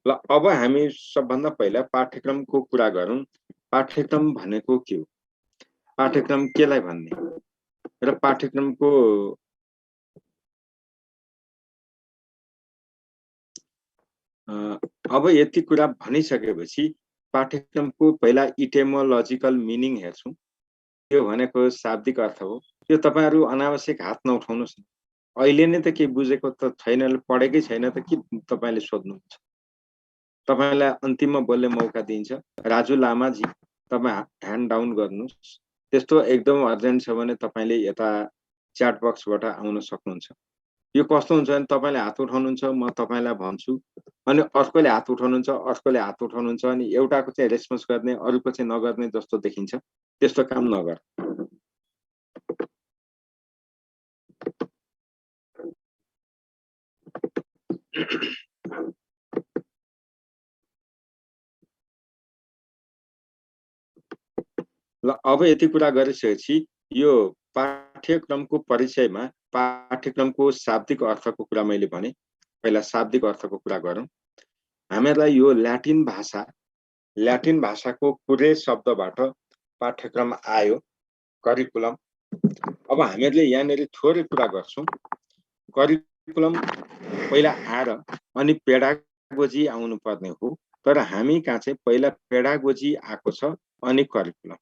ल अब हामी सबभन्दा पहिला पाठ्यक्रमको कुरा गरौँ। पाठ्यक्रम भनेको के हो? पाठ्यक्रम केलाई भन्ने र पाठ्यक्रमको अब यति कुरा भनिसकेपछि पाठ्यक्रमको पहिला इटेमोलजिकल मिनिङ हेर्छौँ। यो भनेको शाब्दिक अर्थ हो। यो तपाईहरु अनावश्यक हात नउठाउनुस्। अहिले नै त केही बुझेको त छैन, पढेकै छैन त के तपाईले सोध्नुहुन्छ? तपाईलाई अन्तिममा बोल्ने मौका दिन्छ। राजु लामाजी, तपाई ह्यान्ड डाउन गर्नुस्। त्यस्तो एकदम अर्जेन्ट छ भने तपाईले यता च्याट बक्सबाट आउन सक्नुहुन्छ। यो कस्तो हुन्छ भने तपाईले हात उठाउनुहुन्छ, म तपाईलाई भन्छु, अनि अर्कोले हात उठाउनुहुन्छ, अर्कोले हात उठाउनुहुन्छ, अनि एउटाको चाहिँ रेस्पोन्स गर्ने, अरूको चाहिँ नगर्ने जस्तो देखिन्छ। त्यस्तो काम नगर। ल अब यति कुरा गरिसकेपछि यो पाठ्यक्रमको परिचयमा पाठ्यक्रमको शाब्दिक अर्थको कुरा मैले भने। पहिला शाब्दिक अर्थको कुरा गरौँ। हामीलाई यो ल्याटिन भाषाको कुरे शब्दबाट पाठ्यक्रम आयो, करिकुलम। अब हामीहरूले यहाँनिर थोरै कुरा गर्छौँ। करिकुलम पहिला आएर अनि पेडागोजी आउनु पर्ने हो, तर हामी कहाँ चाहिँ पहिला पेडागोजी आएको छ अनि करिकुलम।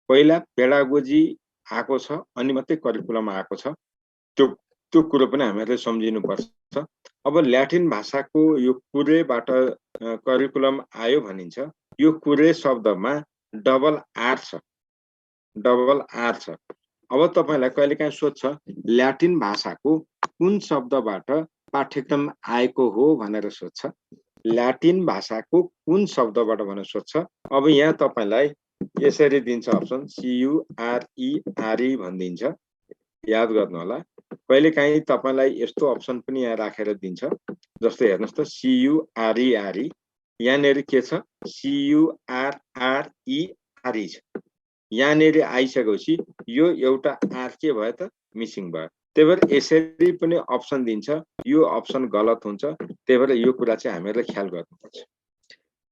पहिला पेडागोजी आएको छ अनि मात्रै करिकुलम आएको छ। त्यो कुरो पनि हामीहरूले सम्झिनुपर्छ। अब ल्याटिन भाषाको यो कुरेबाट करिकुलम आयो भनिन्छ। यो कुरे शब्दमा डबल आर छ, डबल आर छ। अब तपाईलाई कहिलेकाहीँ सोध्छ ल्याटिन भाषाको कुन शब्दबाट पाठ्यक्रम आएको हो भनेर सोध्छ। ल्याटिन भाषाको कुन शब्दबाट भनेर सोध्छ। अब यहाँ तपाईलाई यसरी दिन्छ अप्सन, CURERE भनिदिन्छ। याद गर्नु होला। कहिलेकाहीँ तपाईलाई यस्तो अप्सन पनि यहाँ राखेर दिन्छ, जस्तो हेर्नुहोस् त, CURERE। यहाँनिर के छ? CURRERE छ। यहाँनिर आइसकेपछि यो एउटा आर के भयो त? मिसिङ भयो। त्यही भएर यसरी पनि अप्सन दिन्छ, यो अप्सन गलत हुन्छ। त्यही भएर यो कुरा चाहिँ हामीहरूले ख्याल गर्नुपर्छ।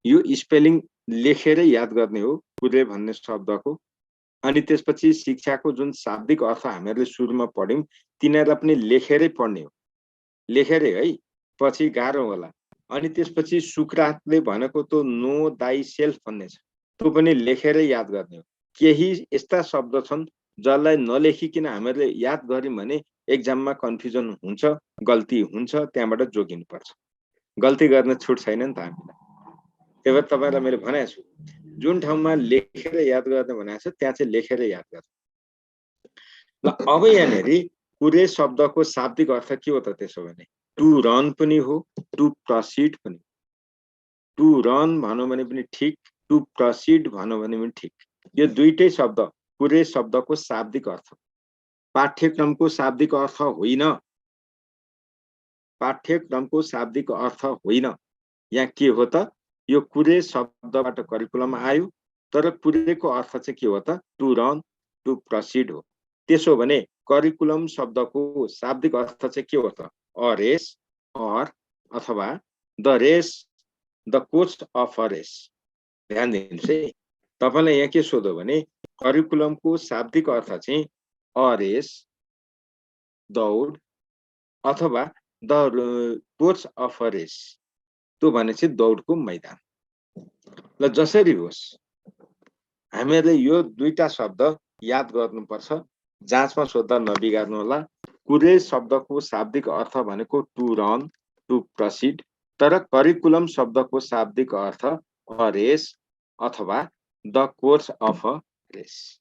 यो स्पेलिङ लेखेरै याद गर्ने हो कुरे भन्ने शब्दको। अनि त्यसपछि शिक्षाको जुन शाब्दिक अर्थ हामीहरूले सुरुमा पढ्यौं, तिनीहरूलाई पनि लेखेरै पढ्ने हो, लेखेरै है, पछि गाह्रो होला। अनि त्यसपछि सुक्रातले भनेको त नो दाइ सेल्फ भन्ने छ, त्यो पनि लेखेरै याद गर्ने हो। केही यस्ता शब्द छन् जसलाई नलेखिकन हामीहरूले याद गर्यौं भने एक्जाममा कन्फ्युजन हुन्छ, गल्ती हुन्छ, त्यहाँबाट जोगिनुपर्छ। गल्ती गर्न छुट छैन नि त हामीलाई। त्यही भएर तपाईलाई मैले भनेको छु, जुन ठाउँमा लेखेर याद गर्ने भनेको छ त्यहाँ चाहिँ लेखेर याद गर्नु। ल अब यहाँनिर कुरे शब्दको शाब्दिक अर्थ के हो त त्यसो भने? टु रन पनि हो, टु प्रोसिड पनि। टु रन भनौँ भने पनि ठिक, टु प्रोसिड भनौँ भने पनि ठिक। यो दुईटै शब्द कुरे शब्दको शाब्दिक अर्थ। पाठ्यक्रमको शाब्दिक अर्थ होइन। पाठ्यक्रमको शाब्दिक अर्थ होइन। यहाँ के हो त? यो कुरे शब्दबाट करिकुलम आयो, तर कुरेको अर्थ चाहिँ के हो त? टु रन, टु प्रोसिड हो। त्यसो भने करिकुलम शब्दको शाब्दिक अर्थ चाहिँ के हो त? अ रेस, अर, अथवा the race, the coach of a race. ध्यान दिनुहोस् है। तपाईलाई यहाँ के सोध्यो भने करिकुलमको शाब्दिक अर्थ चाहिँ अ रेस, दौड, अथवा the coach of a race. त्यो भनेपछि दौडको मैदान। ल जसरी होस्, हामीहरूले यो दुईटा शब्द याद गर्नुपर्छ। जाँचमा सोध्दा नबिगार्नु होला। कुरे शब्दको शाब्दिक अर्थ भनेको टु रन, टु प्रोसिड, तर करिकुलम शब्दको शाब्दिक अर्थ अ रेस अथवा the course of a race.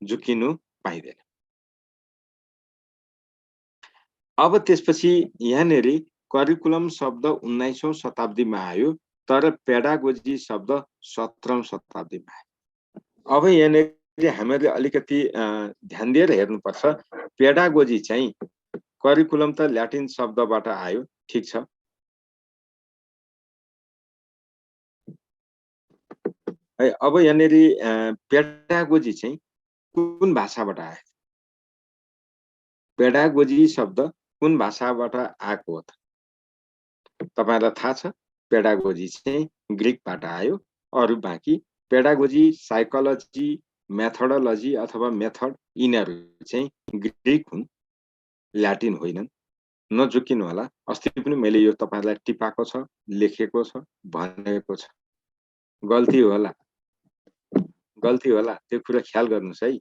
झुकिनु पाइँदैन। अब त्यसपछि यहाँनिर करिकुलम शब्द 19औं शताब्दीमा आयो, तर पेडागोजी शब्द 17औं शताब्दीमा आयो। अब यहाँनिर हामीहरूले अलिकति ध्यान दिएर हेर्नुपर्छ। पेडागोजी चाहिँ करिकुलम त ल्याटिन शब्दबाट आयो, ठिक छ। है, अब यहाँनिर पेडागोजी चाहिँ कुन भाषाबाट आयो? पेडागोजी शब्द कुन भाषाबाट आएको हो त? तपाईहरुलाई थाहा छ पेडागोजी चाहिँ ग्रीकबाट आयो। अरु बाँकी पेडागोजी, साइकोलोजी, मेथोडोलोजी अथवा मेथड यिनीहरू चाहिँ ग्रीक हुन्, ल्याटिन होइनन्। नझुकिनु होला। अस्ति पनि मैले यो तपाईहरुलाई टिपाएको छ, लेखेको छ, भनेको छ। गल्ती होला, गल्ती होला, त्यो कुरा ख्याल गर्नुस् है।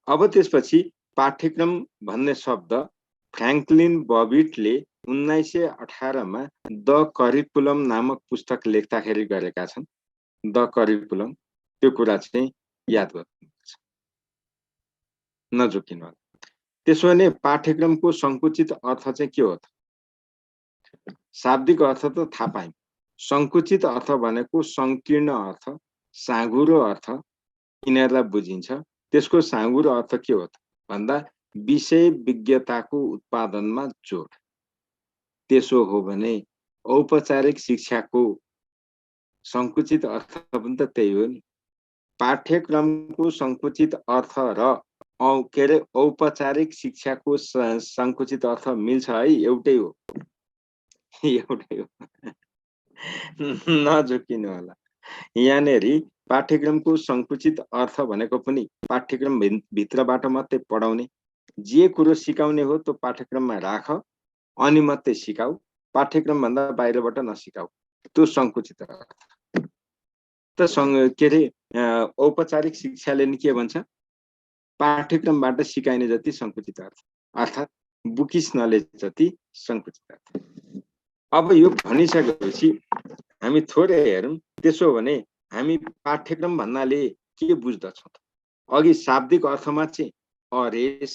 अब त्यसपछि पाठ्यक्रम भन्ने शब्द फ्र्याङ्कलिन बबिटले 1918 मा द करिकुलम नामक पुस्तक लेख्दाखेरि गरेका छन्। द करिकुलम, त्यो कुरा चाहिँ याद गर्नुपर्छ, नझुकिनु होला। त्यसो भने पाठ्यक्रमको संकुचित अर्थ चाहिँ के हो त? शाब्दिक अर्थ त थाहा पायौं। संकुचित अर्थ भनेको संकीर्ण अर्थ, साँघुरो अर्थ यिनीहरूलाई बुझिन्छ। त्यसको साँघुरो अर्थ के हो त भन्दा विषय विज्ञताको उत्पादनमा जोड। त्यसो हो भने औपचारिक शिक्षाको संकुचित अर्थ पनि त त्यही हो नि। पाठ्यक्रमको संकुचित अर्थ र के अरे औपचारिक शिक्षाको संकुचित अर्थ मिल्छ है? एउटै हो, एउटै हो। नझुकिनु होला। यहाँनेरि पाठ्यक्रमको संकुचित अर्थ भनेको पनि पाठ्यक्रम भित्रबाट मात्रै पढाउने, जे कुरो सिकाउने हो त्यो पाठ्यक्रममा राख अनि मात्रै सिकाऊ, पाठ्यक्रम भन्दा बाहिरबाट नसिकाऊ, त्यो संकुचित अर्थ। त के अरे औपचारिक शिक्षाले नि के भन्छ? पाठ्यक्रमबाट सिकाइने जति संकुचित अर्थ, अर्थात् बुकिस नलेज जति संकुचित अर्थ। अब यो भनिसकेपछि हामी थोरै हेरौँ। त्यसो भने हामी पाठ्यक्रम भन्नाले के बुझ्दछौँ? अघि शाब्दिक अर्थमा चाहिँ अ रेस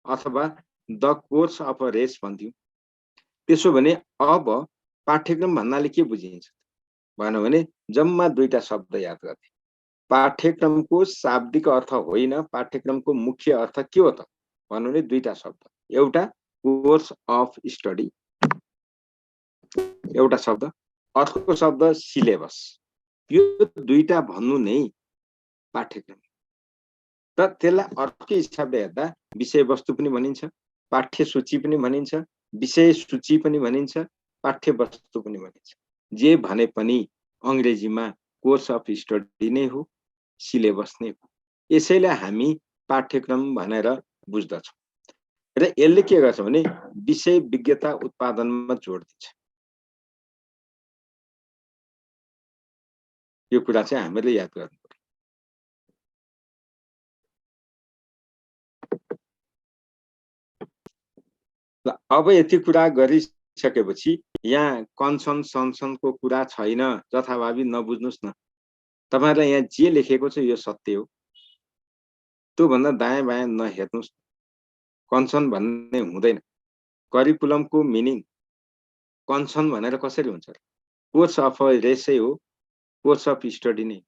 अथवा the course of a race भन्थ्यौं। त्यसो भने अब पाठ्यक्रम भन्नाले के बुझिन्छ भन्यो भने जम्मा दुईटा शब्द याद गर्ने। पाठ्यक्रमको शाब्दिक अर्थ होइन, पाठ्यक्रमको मुख्य अर्थ के हो त भन्यो भने दुईटा शब्द। एउटा कोर्स अफ स्टडी, एउटा शब्द, अर्को शब्द सिलेबस। यो दुईटा भन्नु नै पाठ्यक्रम। त त्यसलाई अर्कै हिसाबले हेर्दा विषयवस्तु पनि भनिन्छ, पाठ्यसूची पनि भनिन्छ, विषय सूची पनि भनिन्छ, पाठ्यवस्तु पनि भनिन्छ। जे भने पनि अंग्रेजीमा कोर्स अफ स्टडी नै हो, सिलेबस नै हो। यसैले हामी पाठ्यक्रम भनेर बुझ्दछौँ। र यसले के गर्छ भने विषय विज्ञता उत्पादनमा जोड दिन्छ। यो कुरा चाहिँ हामीले याद गर्नु पर्यो। ल अब यति कुरा गरिसकेपछि यहाँ कन्सन सन्सनको कुरा छैन, जथाभावी नबुझ्नुस् न। तपाईहरुलाई यहाँ जे लेखेको छ यो सत्य हो, त्यो भन्दा दायाँ बायाँ नहेर्नुस्। कन्सन भन्ने हुँदैन। करिकुलमको मिनिङ कन्सन भनेर कसरी हुन्छ? कोर्स अफ रेसै हो, कोर्स अफ स्टडी नै।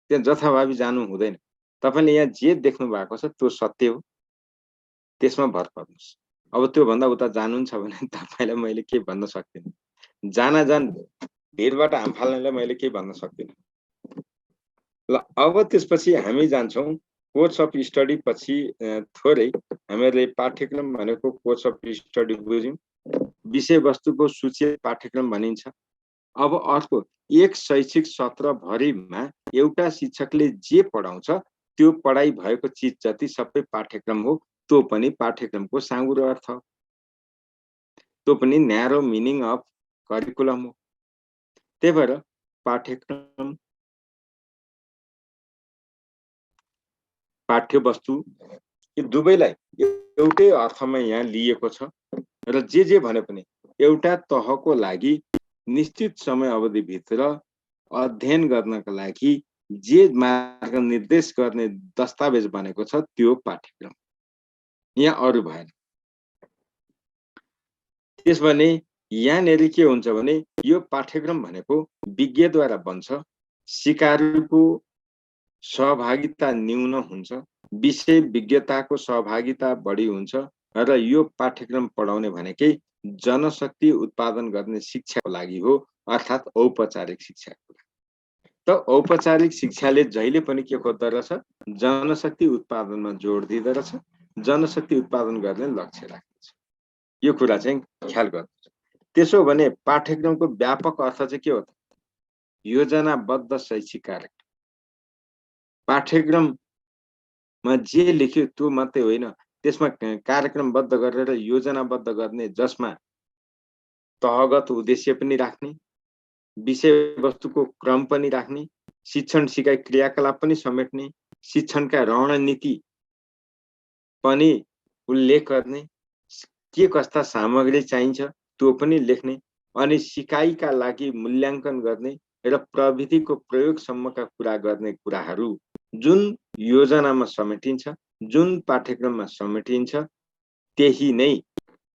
त्यहाँ जथाभावी जानु हुँदैन। तपाईले यहाँ जे देख्नु भएको छ त्यो सत्य हो, त्यसमा भर पर्नुस्। अब त्यो भन्दा उता जानुहुन्छ भने तपाईलाई मैले के भन्न सक्दिन। जान भिरबाट हाम फाल्नेलाई मैले के भन्न सक्दिन। ल अब त्यसपछि हामी जान्छौं कोर्स अफ स्टडी पछि। थोरै हामीले पाठ्यक्रम भनेको कोर्स अफ स्टडी बुझ्यौं। विषयवस्तुको सूची पाठ्यक्रम भनिन्छ। अब अर्को एक शैक्षिक सत्र भरिमा एउटा शिक्षकले जे पढाउँछ त्यो पढाइ भएको चीज जति सबै पाठ्यक्रम हो, त्यो पनि पाठ्यक्रमको साँघुरो अर्थ, त्यो पनि न्यारो मिनिङ अफ करिकुलम हो। त्यही भएर पाठ्यक्रम, पाठ्यवस्तु यो दुवैलाई एउटै अर्थमा यहाँ लिएको छ। र जे भने पनि एउटा तहको लागि निश्चित समय अवधिभित्र अध्ययन गर्नका लागि जे मार्गनिर्देश गर्ने दस्तावेज बनेको छ त्यो पाठ्यक्रम, यहाँ अरु भएन। त्यसभने यहाँनेरि के हुन्छ भने यो पाठ्यक्रम भनेको विज्ञद्वारा बन्छ, सिकारुको सहभागिता न्यून हुन्छ, विषय विज्ञताको सहभागिता बढी हुन्छ। र यो पाठ्यक्रम पढाउने भनेकै जनशक्ति उत्पादन गर्ने शिक्षाको लागि हो, अर्थात् औपचारिक शिक्षाको लागि। त औपचारिक शिक्षाले जहिले पनि के खोज्दो रहेछ? जनशक्ति उत्पादनमा जोड दिँदो रहेछ, जनशक्ति उत्पादन गर्ने लक्ष्य राख्दछ। यो कुरा चाहिँ ख्याल गर्नु। त्यसो भने पाठ्यक्रमको व्यापक अर्थ चाहिँ के हो त? योजनाबद्ध शैक्षिक कार्यक्रम। पाठ्यक्रममा जे लेख्यो त्यो मात्रै होइन, त्यसमा कार्यक्रमबद्ध गरेर योजनाबद्ध गर्ने, जसमा तहगत उद्देश्य पनि राख्ने, विषय वस्तुको क्रम पनि राख्ने, शिक्षण सिकाइ क्रियाकलाप पनि समेट्ने, शिक्षणका रणनीति पनि उल्लेख गर्ने, के कस्ता सामग्री चाहिन्छ त्यो पनि लेख्ने, अनि सिकाइका लागि मूल्याङ्कन गर्ने र प्रविधिको प्रयोगसम्मका कुरा गर्ने कुराहरू जुन योजनामा समेटिन्छ, जुन पाठ्यक्रममा समेटिन्छ, त्यही नै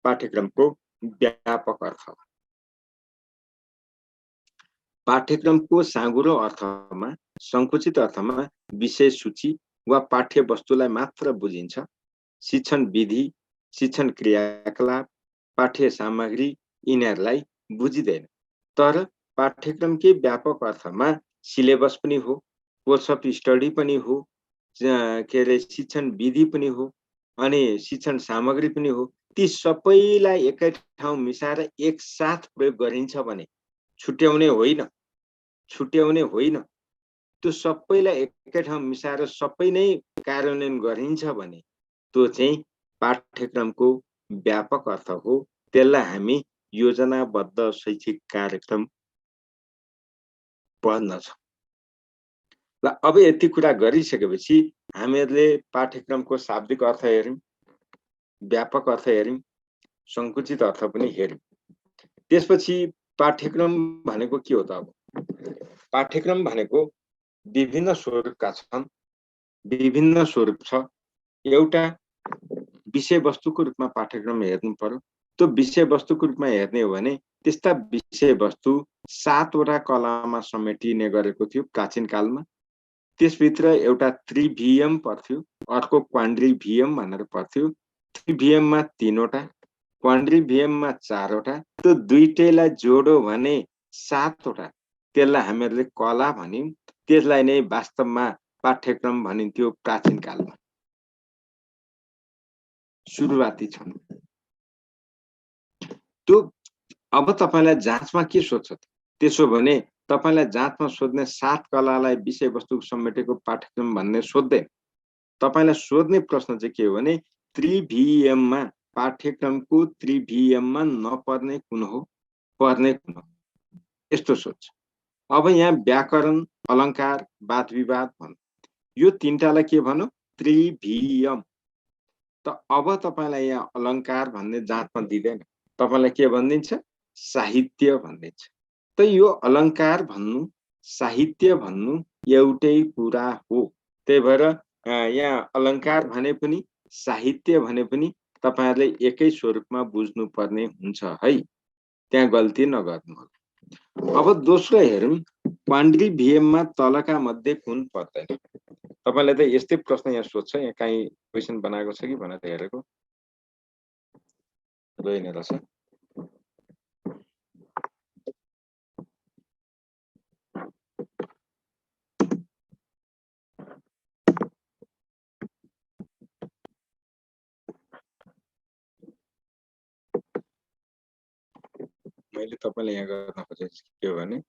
पाठ्यक्रमको व्यापक अर्थ हो। पाठ्यक्रमको साँघुरो अर्थमा, संकुचित अर्थमा विषय सूची वा पाठ्य वस्तुलाई मात्र बुझिन्छ। शिक्षण विधि, शिक्षण क्रियाकलाप, पाठ्य सामग्री यिनीहरूलाई बुझिँदैन। तर पाठ्यक्रमकै व्यापक अर्थमा सिलेबस पनि हो, कोर्स अफ स्टडी पनि हो, के अरे शिक्षण विधि पनि हो, अनि शिक्षण सामग्री पनि हो। ती सबैलाई एकै ठाउँ मिसाएर एकसाथ प्रयोग गरिन्छ भने, छुट्याउने होइन, छुट्याउने होइन, त्यो सबैलाई एकै ठाउँ मिसाएर सबै नै कार्यान्वयन गरिन्छ भने त्यो चाहिँ पाठ्यक्रमको व्यापक अर्थ हो। त्यसलाई हामी योजनाबद्ध शैक्षिक कार्यक्रम भन्दछौँ। ल अब यति कुरा गरिसकेपछि हामीहरूले पाठ्यक्रमको शाब्दिक अर्थ हेर्यौँ, व्यापक अर्थ हेर्यौँ, संकुचित अर्थ पनि हेर्यौँ। त्यसपछि पाठ्यक्रम भनेको के हो त? अब पाठ्यक्रम भनेको विभिन्न स्वरूपका छन्, विभिन्न स्वरूप छ। एउटा विषयवस्तुको रूपमा पाठ्यक्रम हेर्नु पर्यो। त्यो विषयवस्तुको रूपमा हेर्ने हो भने त्यस्ता विषयवस्तु 7 वटा कलामा समेटिने गरेको थियो प्राचीन कालमा। त्यसभित्र एउटा त्रिभियम पर्थ्यो, अर्को क्वाड्रिभियम भनेर पर्थ्यो। त्रिभियममा 3 वटा, क्वाड्रिभियममा 4 वटा, त्यो दुईटैलाई जोडो भने 7 वटा। त्यसलाई हामीहरूले कला भन्यौँ। त्यसलाई नै वास्तवमा पाठ्यक्रम भनिन्थ्यो प्राचीन कालमा, सुरुवाती क्षण। त्यो अब तपाईलाई जाँचमा के सोध्छ? त्यसो भने तपाईलाई जाँचमा सोध्ने 7 कलालाई विषयवस्तु समेटेको पाठ्यक्रम भन्ने सोध्दैन। तपाईलाई सोध्ने प्रश्न चाहिँ के हो भने त्रिभियममा, पाठ्यक्रमको त्रिभियममा नपर्ने कुन हो, पर्ने कुन हो, यस्तो सोध्छ। अब यहाँ व्याकरण, अलङ्कार, वाद विवाद भन्, यो तीनटालाई के भनौँ? त्रिभियम। त अब तपाईलाई यहाँ अलङ्कार भन्ने जाँचमा दिँदैन, तपाईलाई के भनिदिन्छ? साहित्य भनिदिन्छ। त यो अलङ्कार भन्नु, साहित्य भन्नु एउटै कुरा हो। त्यही भएर यहाँ अलङ्कार भने पनि, साहित्य भने पनि तपाईहरुले एकै स्वरूपमा बुझ्नुपर्ने हुन्छ है। त्यहाँ गल्ती नगर्नुहोला। अब दोस्रो हेरौँ, क्वाड्रिभियममा तलका मध्ये कुन पर्दैन? तपाईलाई त यस्तै प्रश्न यहाँ सोध्छ, यहाँ काहीँ क्वेसन बनाएको छ कि भनेर हेरेको होइन रहेछ। मैले तपाईलाई यहाँ गर्न खोजेको के हो भने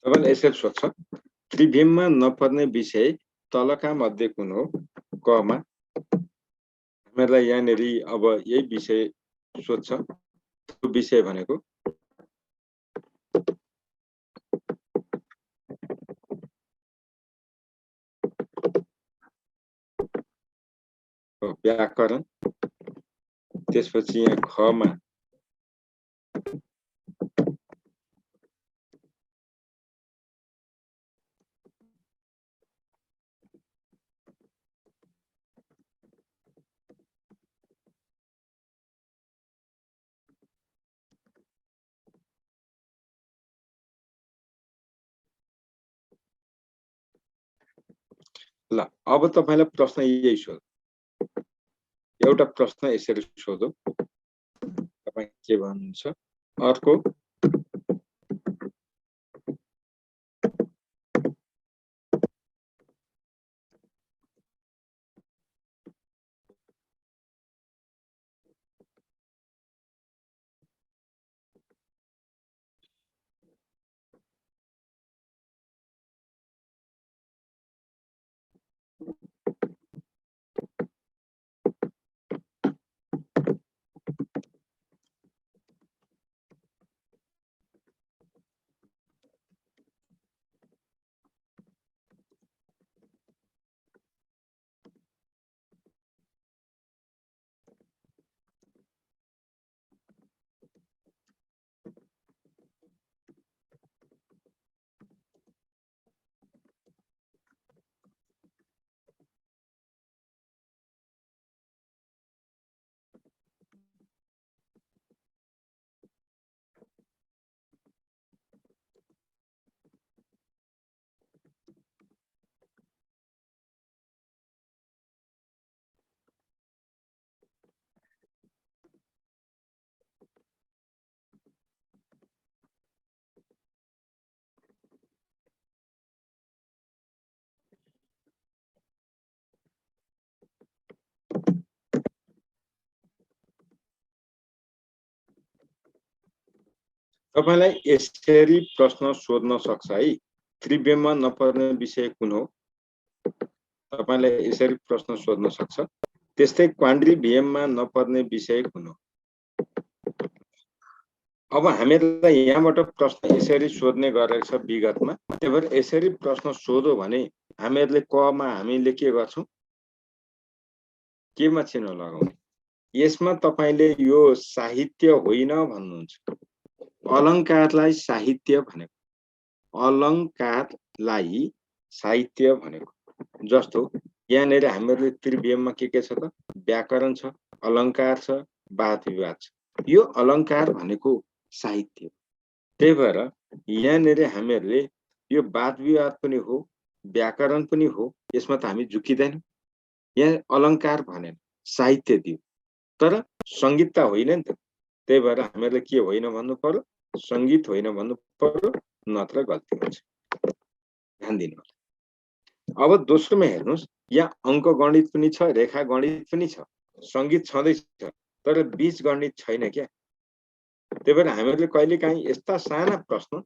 तपाईले यसरी सोध्छ, त्रिभियममा नपर्ने विषय तलका मध्ये कुन हो? कमा हामीलाई यहाँनिर अब यही विषय सोध्छ। त्यो विषय भनेको व्याकरण। त्यसपछि यहाँ खमा ल अब तपाईलाई प्रश्न यही सोध एउटा प्रश्न यसरी सोधौ तपाई के भन्नुहुन्छ अर्को तपाईलाई यसरी प्रश्न सोध्न सक्छ है त्रिवियममा नपर्ने विषय कुन हो तपाईलाई यसरी प्रश्न सोध्न सक्छ त्यस्तै क्वाड्रिभियममा नपर्ने विषय कुन हो अब हामीलाई यहाँबाट प्रश्न यसरी सोध्ने गरेको छ विगतमा त्यही भएर यसरी प्रश्न सोधो भने हामीहरूले कमा हामीले के गर्छौं केमा चिन्ह लगाउने यसमा तपाईले यो साहित्य होइन भन्नुहुन्छ अलंकारलाई साहित्य भनेको अलंकारलाई साहित्य भनेको जस्तो यहाँनेर हामीहरूले त्रिवियममा के छ त व्याकरण छ अलंकार छ वाद विवाद छ यो अलंकार भनेको साहित्य त्यही भएर यहाँनेर हामीहरूले यो वाद विवाद पनि हो व्याकरण पनि हो यसमा त हामी झुकिदैन यहाँ अलंकार भनेन साहित्य दियो तर संगीत त होइन नि त त्यही भएर हामीहरूले के होइन भन्नु पर्यो संगीत होइन भन्नु पर्यो नत्र गल्ती हुन्छ ध्यान दिनु अब दोस्रोमा हेर्नुस् यहाँ अंक गणित पनि छ रेखा गणित पनि छ संगीत छँदैछ तर बीज गणित छैन क्या त्यही भएर हामीहरूले कहिलेकाहीँ यस्ता साना प्रश्न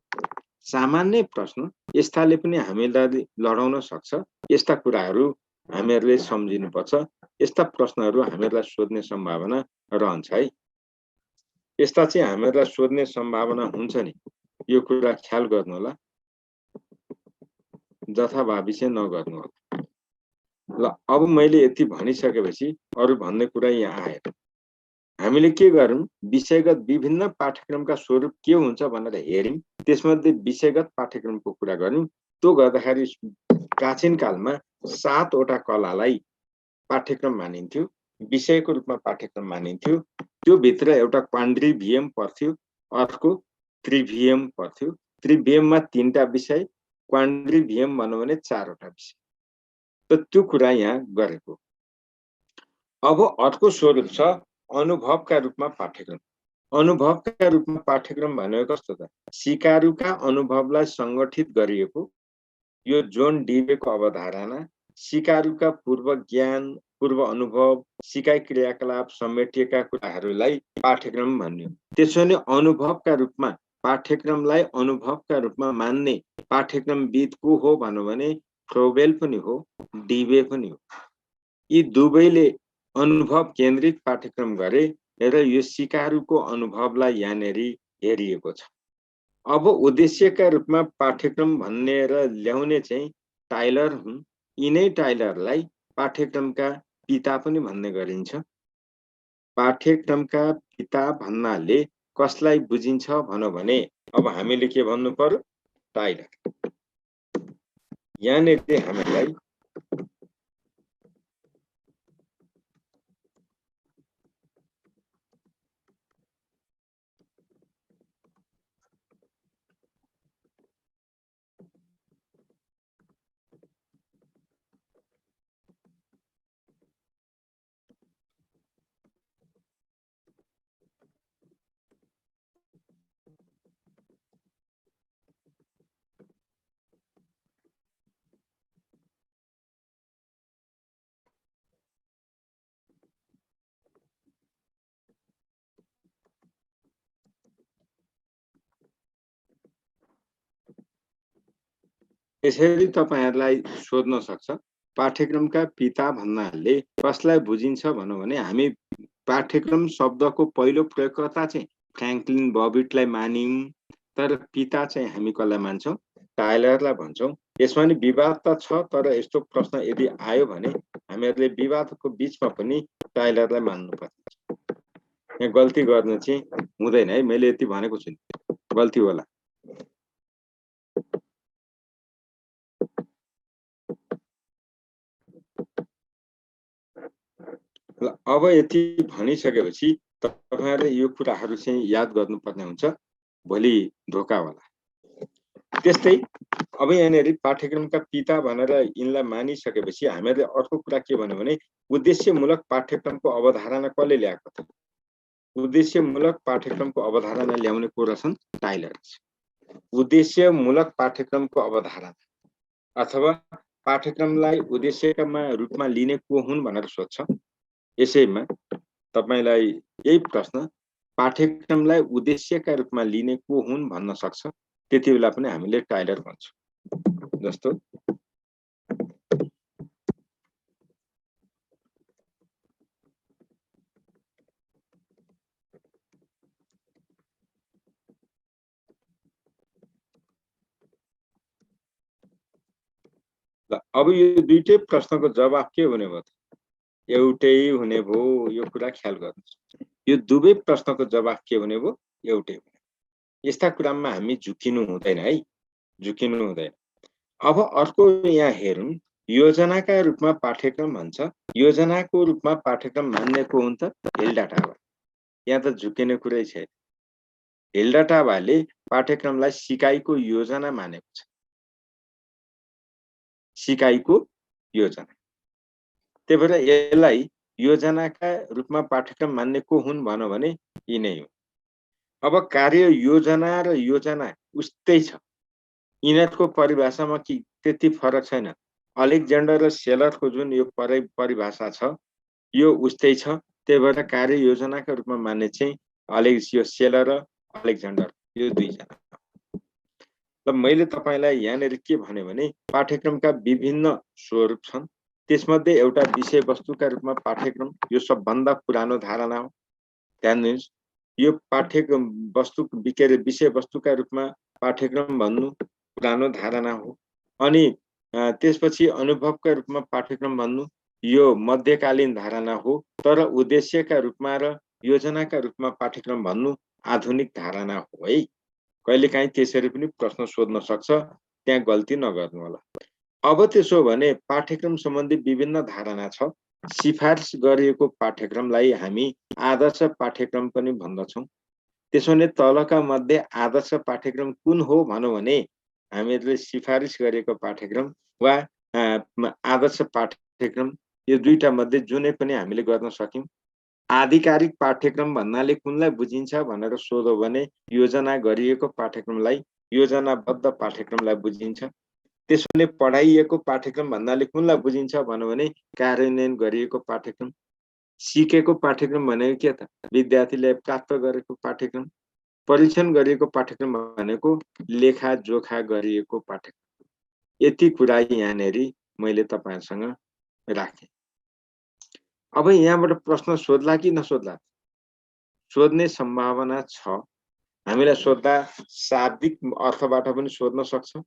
सामान्य प्रश्न यस्ताले पनि हामीलाई लडाउन सक्छ यस्ता कुराहरू हामीहरूले सम्झिनुपर्छ यस्ता प्रश्नहरू हामीहरूलाई सोध्ने सम्भावना रहन्छ है यस्ता चाहिँ हामीहरूलाई सोध्ने सम्भावना हुन्छ नि यो कुरा ख्याल गर्नु होला जथाभावी चाहिँ नगर्नु होला ल अब मैले यति भनिसकेपछि अरु भन्ने कुरा यहाँ आयो हामीले के गरौँ विषयगत विभिन्न पाठ्यक्रमका स्वरूप के हुन्छ भनेर हेर्यौं त्यसमध्ये विषयगत पाठ्यक्रमको कुरा गर्यौं त्यो गर्दाखेरि प्राचीन कालमा 7 वटा कलालाई पाठ्यक्रम मानिन्थ्यो विषयको रूपमा पाठ्यक्रम मानिन्थ्यो त्यो भित्र एउटा क्वाड्रिभियम पर्थ्यो अर्को त्रिभियम पर्थ्यो त्रिभियममा 3टा विषय क्वाड्रिभियम भन्नु भने 4 वटा विषय त त्यो कुरा यहाँ गरेको अब अर्को स्वरूप छ अनुभवका रूपमा पाठ्यक्रम अनुभवका रूपमा पाठ्यक्रम भनेको कस्तो त सिकारुका अनुभवलाई संगठित गरिएको यो जोन डिवेको अवधारणा सिकारुका पूर्व ज्ञान पूर्व अनुभव सिकाइ क्रियाकलाप समेटिएका कुराहरूलाई पाठ्यक्रम भन्ने त्यसैले अनुभवका रूपमा पाठ्यक्रमलाई अनुभवका रूपमा मान्ने पाठ्यक्रमविद को हो भन्नु भने फ्रोबेल पनि हो डिवे पनि हो यी दुवैले अनुभव केन्द्रित पाठ्यक्रम गरे र यो सिकारुको अनुभवलाई यहाँनेरि हेरिएको छ अब उद्देश्यका रूपमा पाठ्यक्रम भनेर ल्याउने चाहिँ टाइलर हुन् यिनै टाइलरलाई पाठ्यक्रमका पिता पनि भन्ने गरिन्छ पाठ्यक्रमका पिता भन्नाले कसलाई बुझिन्छ भनौं भने अब हामीले के भन्नु पर्यो टाइलर यहाँनेरि हामीलाई यसरी तपाईहरुलाई सोध्न सक्छ पाठ्यक्रमका पिता भन्नाले कसलाई बुझिन्छ भनौं भने हामी पाठ्यक्रम शब्दको पहिलो प्रयोगकर्ता चाहिँ फ्र्याङ्कलिन बबिटलाई मानियौं तर पिता चाहिँ हामी कसलाई मान्छौं टाइलरलाई भन्छौं यसमा नि विवाद त छ तर यस्तो प्रश्न यदि आयो भने हामीहरुले विवादको बीचमा पनि टाइलरलाई मान्नुपर्छ यहाँ गल्ती गर्न चाहिँ हुँदैन है मैले यति भनेको छु गल्ती होला अब यति भनिसकेपछि तपाईहरुले यो कुराहरु चाहिँ याद गर्नुपर्ने हुन्छ भोलि धोका होला त्यस्तै अब यहाँनेरि पाठ्यक्रमका पिता भनेर यिनलाई मानिसकेपछि हामीहरुले अर्को कुरा के भन्यो भने उद्देश्यमूलक पाठ्यक्रमको अवधारणा कसले ल्याएको त उद्देश्यमूलक पाठ्यक्रमको अवधारणा ल्याउने को रहेछन् टाइलर उद्देश्यमूलक पाठ्यक्रमको अवधारणा अथवा पाठ्यक्रमलाई उद्देश्यका रूपमा लिने को हुन् भनेर सोध्छ यसैमा तपाईलाई यही प्रश्न पाठ्यक्रमलाई उद्देश्यका रूपमा लिने को हुन् भन्न सक्छ त्यतिबेला पनि हामीले टाइलर भन्छौं जस्तो अब यो दुईटै प्रश्नको जवाफ के हुने भयो एउटै हुने भयो यो कुरा ख्याल गर्नुस् यो दुवै प्रश्नको जवाफ के हुने भयो एउटै हुने यस्ता कुरामा हामी झुकिनु हुँदैन है झुकिनु हुँदैन अब अर्को यहाँ हेरौं योजनाका रूपमा पाठ्यक्रम भन्छ योजनाको रूपमा पाठ्यक्रम मान्ने को हुन् त हिल्डा टाबा यहाँ त झुकिने कुरै छैन हिल्डा टाबाले पाठ्यक्रमलाई सिकाइको योजना मानेको छ सिकाइको योजना त्यही भएर यसलाई योजनाका रूपमा पाठ्यक्रम मान्ने को हुन् भनौं भने यी नै हो अब कार्य योजना र योजना उस्तै छ यिनीहरुको परिभाषामा के त्यति फरक छैन अलेक्जेन्डर र सेलरको जुन यो परिभाषा छ यो उस्तै छ त्यही भएर कार्य योजनाका रूपमा मान्ने चाहिँ यो सेलर र अलेक्जेन्डर यो दुई जना ल मैले तपाईलाई यहाँनेरि के भने भने पाठ्यक्रमका विभिन्न स्वरूप छन् त्यसमध्ये एउटा विषयवस्तुका रूपमा पाठ्यक्रम यो सबभन्दा पुरानो धारणा हो ध्यान दिनुस् यो पाठ्यक्रम वस्तु विषयवस्तुका रूपमा पाठ्यक्रम भन्नु पुरानो धारणा हो अनि त्यसपछि अनुभवका रूपमा पाठ्यक्रम भन्नु यो मध्यकालीन धारणा हो तर उद्देश्यका रूपमा र योजनाका रूपमा पाठ्यक्रम भन्नु आधुनिक धारणा हो है कहिलेकाहीँ त्यसरी पनि प्रश्न सोध्न सक्छ त्यहाँ गल्ती नगर्नु होला अब त्यसो भने पाठ्यक्रम सम्बन्धी विभिन्न धारणा छ सिफारिस गरिएको पाठ्यक्रमलाई हामी आदर्श पाठ्यक्रम पनि भन्दछौं त्यसोले तलका मध्ये आदर्श पाठ्यक्रम कुन हो भनौं भने हामीहरूले सिफारिस गरेको पाठ्यक्रम वा आदर्श पाठ्यक्रम यो दुईटा मध्ये जुनै पनि हामीले गर्न सक्यौं आधिकारिक पाठ्यक्रम भन्नाले कुनलाई बुझिन्छ भनेर सोध्यो भने योजना गरिएको पाठ्यक्रमलाई योजनाबद्ध पाठ्यक्रमलाई बुझिन्छ त्यसोले पढाइएको पाठ्यक्रम भन्नाले कुनलाई बुझिन्छ भन्नु भने कार्यान्वयन गरिएको पाठ्यक्रम सिकेको पाठ्यक्रम भनेको के त विद्यार्थीले प्राप्त गरेको पाठ्यक्रम परीक्षण गरिएको पाठ्यक्रम भनेको लेखा जोखा गरिएको पाठ्यक्रम यति कुरा यहाँनेरि मैले तपाईहरुसँग राखे अब यहाँबाट प्रश्न सोध्ला कि नसोध्ला सोध्ने सम्भावना छ हामीलाई सोध्दा शाब्दिक अर्थबाट पनि सोध्न सक्छ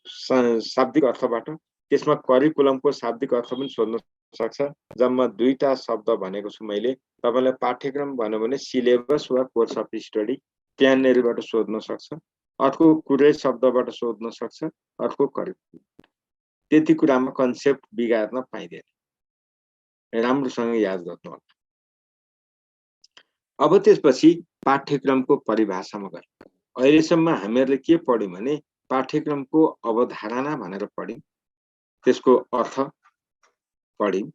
शाब्दिक अर्थबाट त्यसमा करिकुलमको शाब्दिक अर्थ पनि सोध्न सक्छ जम्मा दुईटा शब्द भनेको छु मैले तपाईलाई पाठ्यक्रम भन्नु भने सिलेबस वा कोर्स अफ स्टडी त्यहाँनेरिबाट सोध्न सक्छ अर्को कुरै शब्दबाट सोध्न सक्छ अर्को करिकुलम त्यति कुरामा कन्सेप्ट बिगार्न पाइदैन राम्रोसँग याद गर्नु होला अब त्यसपछि पाठ्यक्रमको परिभाषामा गयौं अहिलेसम्म हामीहरूले के पढ्यौं भने पाठ्यक्रमको अवधारणा भनेर पढ्यौं त्यसको अर्थ पढ्यौं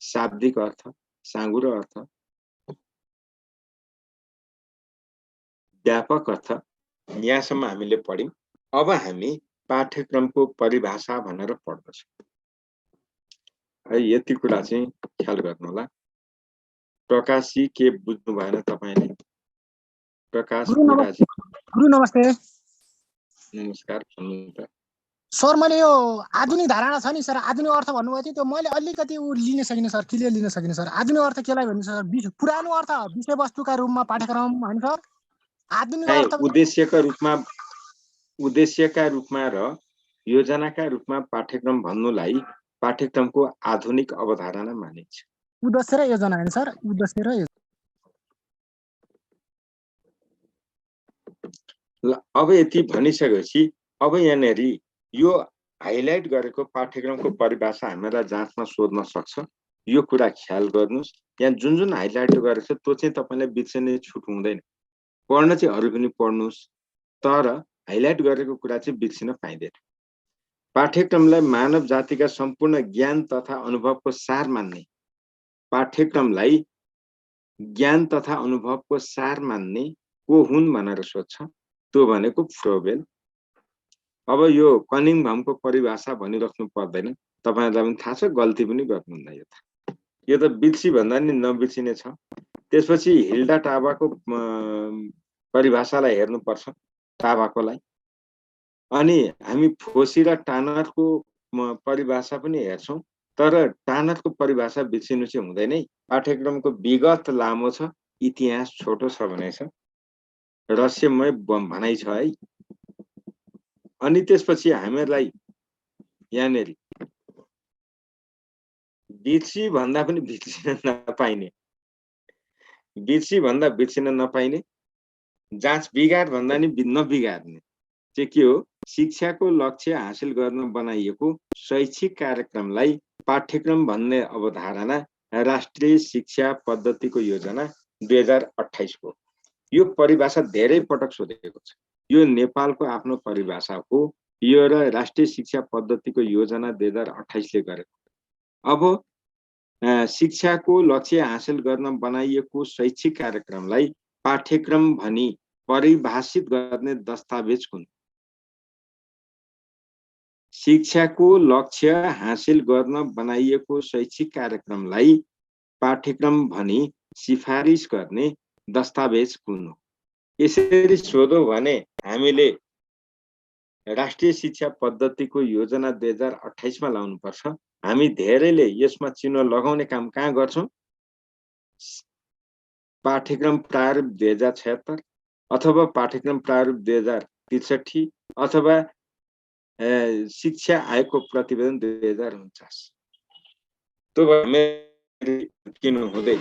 शाब्दिक अर्थ साँघुरो अर्थ व्यापक अर्थ यहाँसम्म हामीले पढ्यौं अब हामी पाठ्यक्रमको परिभाषा भनेर पढ्दछौं यति कुरा चाहिँ ख्याल गर्नु होला प्रकाशी के बुझ्नु भएन तपाईले प्रकाश गुरु नमस्ते नमस्कार भन्नु त सर मैले यो आधुनिक धारणा छ नि सर, आधुनिक अर्थ भन्नुभयो थियो, त्यो मैले अलिकति लिन सकिनँ सर, क्लियर लिन सकिनँ सर। आधुनिक अर्थ केलाई भन्छ सर? पुरानो अर्थ विषयवस्तुका रूपमा पाठ्यक्रम होइन सर? आधुनिक अर्थ उद्देश्यका रूपमा र योजनाका रूपमा पाठ्यक्रम भन्नुलाई पाठ्यक्रमको आधुनिक अवधारणा मानिन्छ। उद्देश्य र योजना होइन सर, उद्देश्य र योजना। अब यति भनिसकेपछि अब यहाँनिर यो हाइलाइट गरेको पाठ्यक्रमको परिभाषा हामीलाई जाँचमा सोध्न सक्छ। यो कुरा ख्याल गर्नुस्। यहाँ जुन जुन हाइलाइट गरेको छ त्यो चाहिँ तपाईलाई बिर्सने छुट हुँदैन। पढ्न चाहिँ अरू पनि पढ्नुस्, तर हाइलाइट गरेको कुरा चाहिँ बिर्सिन पाइँदैन। पाठ्यक्रमलाई मानव जातिका सम्पूर्ण ज्ञान तथा अनुभवको सार मान्ने, पाठ्यक्रमलाई ज्ञान तथा अनुभवको सार मान्ने को हुन् भनेर सोध्छ। त्यो भनेको फ्रोबेल। अब यो कनिङहमको परिभाषा भनिराख्नु पर्दैन, तपाईहरुलाई पनि थाहा छ, गल्ती पनि गर्नुहुन्न। यो त बिर्सी भन्दा नि नबिर्सिने छ। त्यसपछि हिल्डा टाबाको परिभाषालाई हेर्नुपर्छ, टाबाकोलाई। अनि हामी फोसी र टानरको परिभाषा पनि हेर्छौं, तर टानरको परिभाषा बिर्सिनु चाहिँ हुँदैन है। पाठ्यक्रमको विगत लामो छ, इतिहास छोटो छ भनेछ, रहस्यमय भनाइ छ है। अनि त्यसपछि हामीलाई यहाँनेरि बिर्सी भन्दा पनि बिर्सिन नपाइने, बिर्सी भन्दा बिर्सिन नपाइने, जाँच बिगाड भन्दा नि नबिगार्ने चाहिँ के हो? शिक्षाको लक्ष्य हासिल गर्न बनाइएको शैक्षिक कार्यक्रमलाई पाठ्यक्रम भन्ने अवधारणा राष्ट्रिय शिक्षा पद्धतिको योजना 2028 को। यो परिभाषा धेरै पटक सोधेको छ। यो नेपालको आफ्नो परिभाषा हो। यो र राष्ट्रिय शिक्षा पद्धतिको योजना 2028 ले गरेको। अब शिक्षाको लक्ष्य हासिल गर्न बनाइएको शैक्षिक कार्यक्रमलाई पाठ्यक्रम भनी परिभाषित गर्ने दस्तावेज कुन? शिक्षाको लक्ष्य हासिल गर्न बनाइएको शैक्षिक कार्यक्रमलाई पाठ्यक्रम भनी सिफारिस गर्ने दस्तावेज कुन हो? यसरी सोधौं भने हामीले राष्ट्रिय शिक्षा पद्धतिको योजना 2028 मा लाउनु पर्छ। हामी धेरैले यसमा चिन्ह लगाउने काम कहाँ गर्छौं? पाठ्यक्रम प्रारूप 2076 अथवा पाठ्यक्रम प्रारूप 2063 अथवा शिक्षा आयोगको प्रतिवेदन 2049। त्यो किन हुँदैन?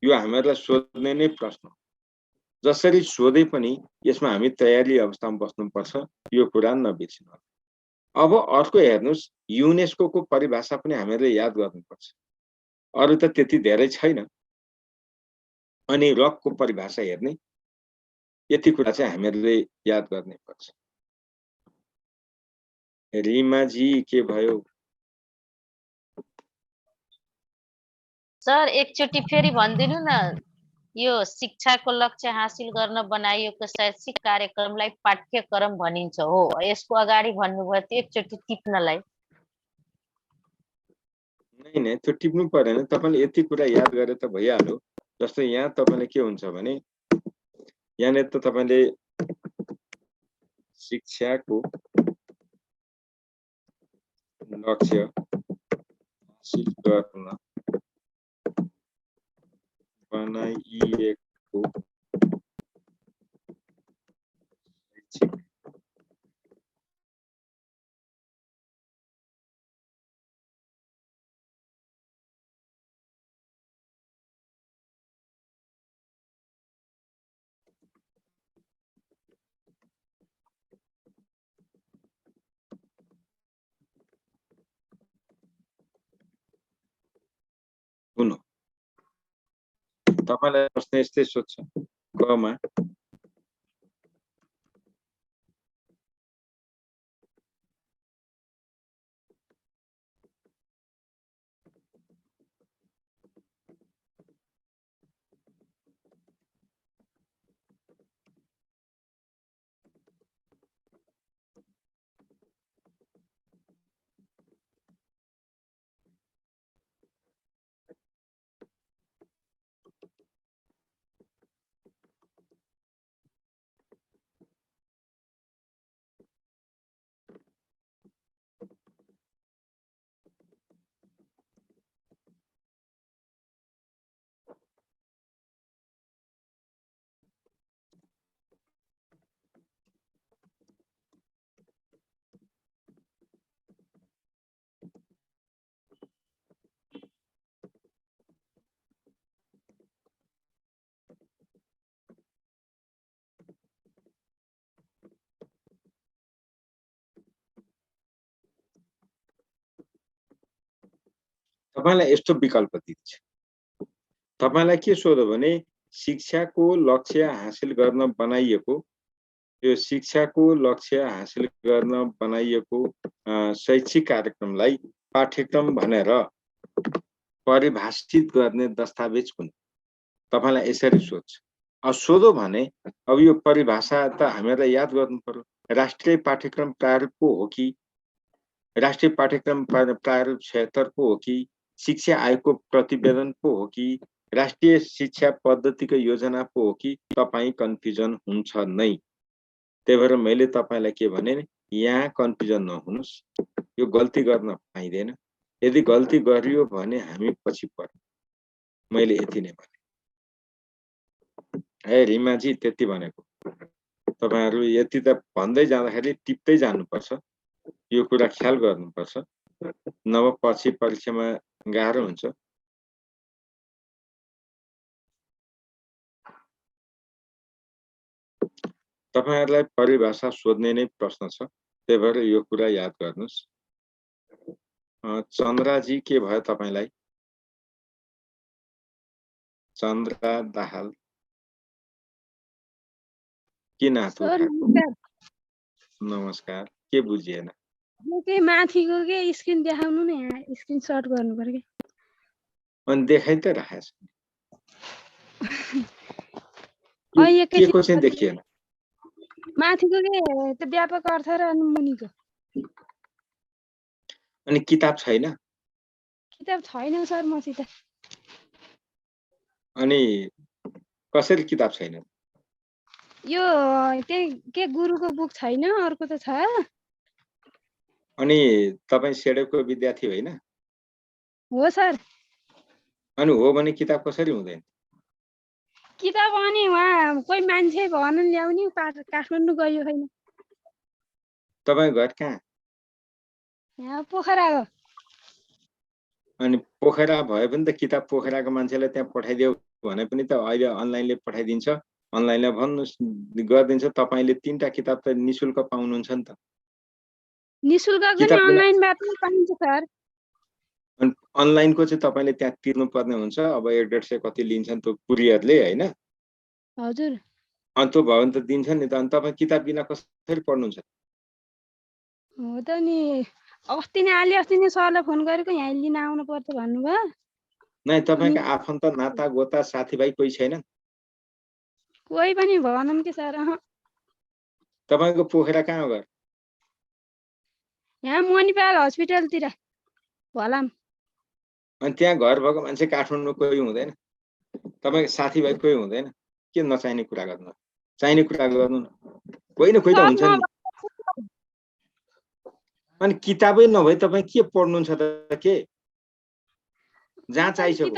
यो हामीलाई सोध्ने नै प्रश्न। जसरी सोधे पनि यसमा हामी तयारी अवस्थामा बस्नुपर्छ, यो कुरा नबिर्सिनु। अब अर्को हेर्नुस्, युनेस्को को परिभाषा पनि हामीले याद गर्नुपर्छ। अरु त त्यति धेरै छैन। अनि रक को परिभाषा हेर्ने, यति कुरा चाहिँ हामीले याद गर्ने पर्छ। रिमा जी के भयो? सर एकचोटि फेरि भनिदिनु न, यो शिक्षाको लक्ष्य हासिल गर्न बनाइएको शैक्षिक कार्यक्रमलाई पाठ्यक्रम भनिन्छ हो। यसको अगाडि भन्नुभयो त्यो एकचोटि टिप्नलाई। नै त्यो टिप्नु पर्दैन, तपाईले यति कुरा याद गरे त भइहाल्यो। जस्तो यहाँ तपाईले के हुन्छ भने यहाँ त तपाईले शिक्षाको लक्ष्य हासिल गर्न बनाइएको शैक्षिक कुन हो? तपाईलाई प्रश्न यस्तै सोध्छ। कमा तपाईलाई यस्तो विकल्प दिन्छ। तपाईलाई के सोध्यो भने शिक्षाको लक्ष्य हासिल गर्न बनाइएको यो शिक्षाको लक्ष्य हासिल गर्न बनाइएको शैक्षिक कार्यक्रमलाई पाठ्यक्रम भनेर परिभाषित गर्ने दस्तावेज कुन? तपाईलाई यसरी सोध्छ। अब सोध्यो भने अब यो परिभाषा त हामीलाई याद गर्नु पर्यो। राष्ट्रिय पाठ्यक्रम प्रारूप को हो कि राष्ट्रिय पाठ्यक्रम प्रारूप 76 को हो कि शिक्षा आयोगको प्रतिवेदन को हो कि राष्ट्रिय शिक्षा पद्धतिको योजना को हो कि तपाईँ कन्फ्युजन हुन्छ नै। त्यही भएर मैले तपाईलाई के भने यहाँ कन्फ्युजन नहुनुस्, यो गल्ती गर्न पाइँदैन। यदि गल्ती गरियो भने हामी पछि पर्छ। मैले यति नै भने। ए रिमाजी त्यति भनेको। तपाईहरु यति त भन्दै जाँदाखेरि टिप्दै जानुपर्छ। यो कुरा ख्याल गर्नुपर्छ, नभए पछि परीक्षामा गाह्रो हुन्छ। तपाईहरुलाई परिभाषा सोध्ने नै प्रश्न छ, त्यही भएर यो कुरा याद गर्नुस्। चन्द्राजी के भयो तपाईलाई? चन्द्रा दाहाल किन हात उठाएको? नमस्कार, के बुझिएन? के माथिको के स्क्रिन देखाउनु न, यहाँ स्क्रिन शट गर्नु पर्यो के। अनि देखाइ त राखेछ। के को चाहिँ देखिएन? माथिको के त्यो व्यापक अर्थ र अनि मुनिको। अनि किताब छैन? किताब छैन सर मसित। अनि कसरी किताब छैन? यो त्यही के गुरुको बुक छैन, अर्को त छ। अनि तपाई सेडेको विद्यार्थी होइन? हो सर। अनि हो भने किताब कसरी हुँदैन? किताब अनि वहाँ कोही मान्छे भन ल्याउने, काठमाडौँ गयो छैन। तपाई घर कहाँ? यहाँ पोखरा हो। अनि पोखरा भए पनि त किताब पोखराको मान्छेलाई त्यहाँ पठाइदियो भने पनि त अहिले अनलाइनले पठाइदिन्छ। अनलाइनले भन्नुस् गरिदिन्छ। तपाईले 3टा किताब त निशुल्क पाउनुहुन्छ नि त। निशुल्कको नि अनलाइनबाट पनि पाइन्छ सर। अनि अनलाइनको चाहिँ तपाईले त्यहाँ तिर्नु पर्ने हुन्छ। अब 150 कति लिन्छन् त्यो कुरियरले हैन? हजुर। अनि त्यो भयो भने त दिन्छ नि त। अनि तपाई किताब बिना कसरी पढ्नुहुन्छ? हो त नि, अस्ति नै सरलाई फोन गरेको यहाँ लिन आउनु पर्छ भन्नुभयो। नै तपाईको आफन्त नाता गोता साथीभाइ कोही छैन? कोही पनि भएनन् के सर। तपाईको पोखरा कहाँ हो घर? यहाँ मणिपाल हस्पिटलतिर भलाम। अनि त्यहाँ घर भएको मान्छे काठमाडौँ कोही हुँदैन? तपाईको साथीभाइ कोही हुँदैन? के नचाहिने कुरा गर्नु? चाहिने कुरा गर्नु न। कोही न कोही त हुन्छ नि। अनि किताबै नभए तपाई के पढ्नुहुन्छ त? के जहाँ चाहिसक्यो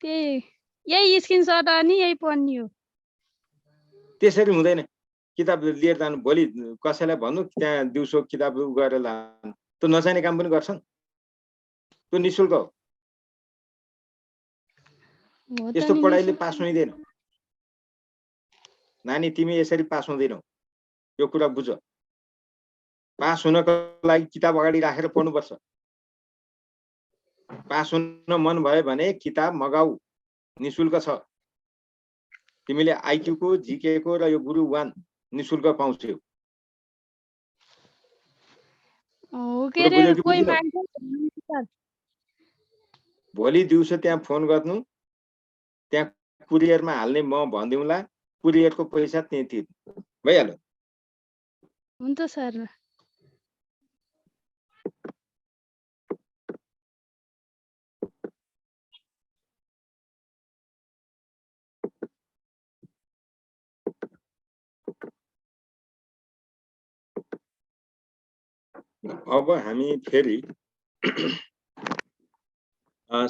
त्यही यही स्क्रिनशट अनि यही पढ्ने हो। त्यसरी हुँदैन। किताब लिएर जानु, भोलि कसैलाई भन्नु त्यहाँ दिउँसो किताब गरेर लानु। त्यो नचाहिने काम पनि गर्छन्। त्यो निशुल्क हो। यस्तो पढाइले पास हुँदैन। नानी तिमी यसरी पास हुँदैनौ, यो कुरा बुझ। पास हुनको लागि किताब अगाडि राखेर पढ्नुपर्छ। पास हुन मन भयो भने किताब मगाऊ, निशुल्क छ। तिमीले आइक्यू को, जीके को र यो गुरु 1 निशुल्क पाउँछौ। भोलि दिउँसो त्यहाँ फोन गर्नु, त्यहाँ कुरियरमा हाल्ने म भन्दिउँला, कुरियरको पैसा त्यही तिर्नु भइहाल्यो। हुन्छ सर। अब हामी फेरि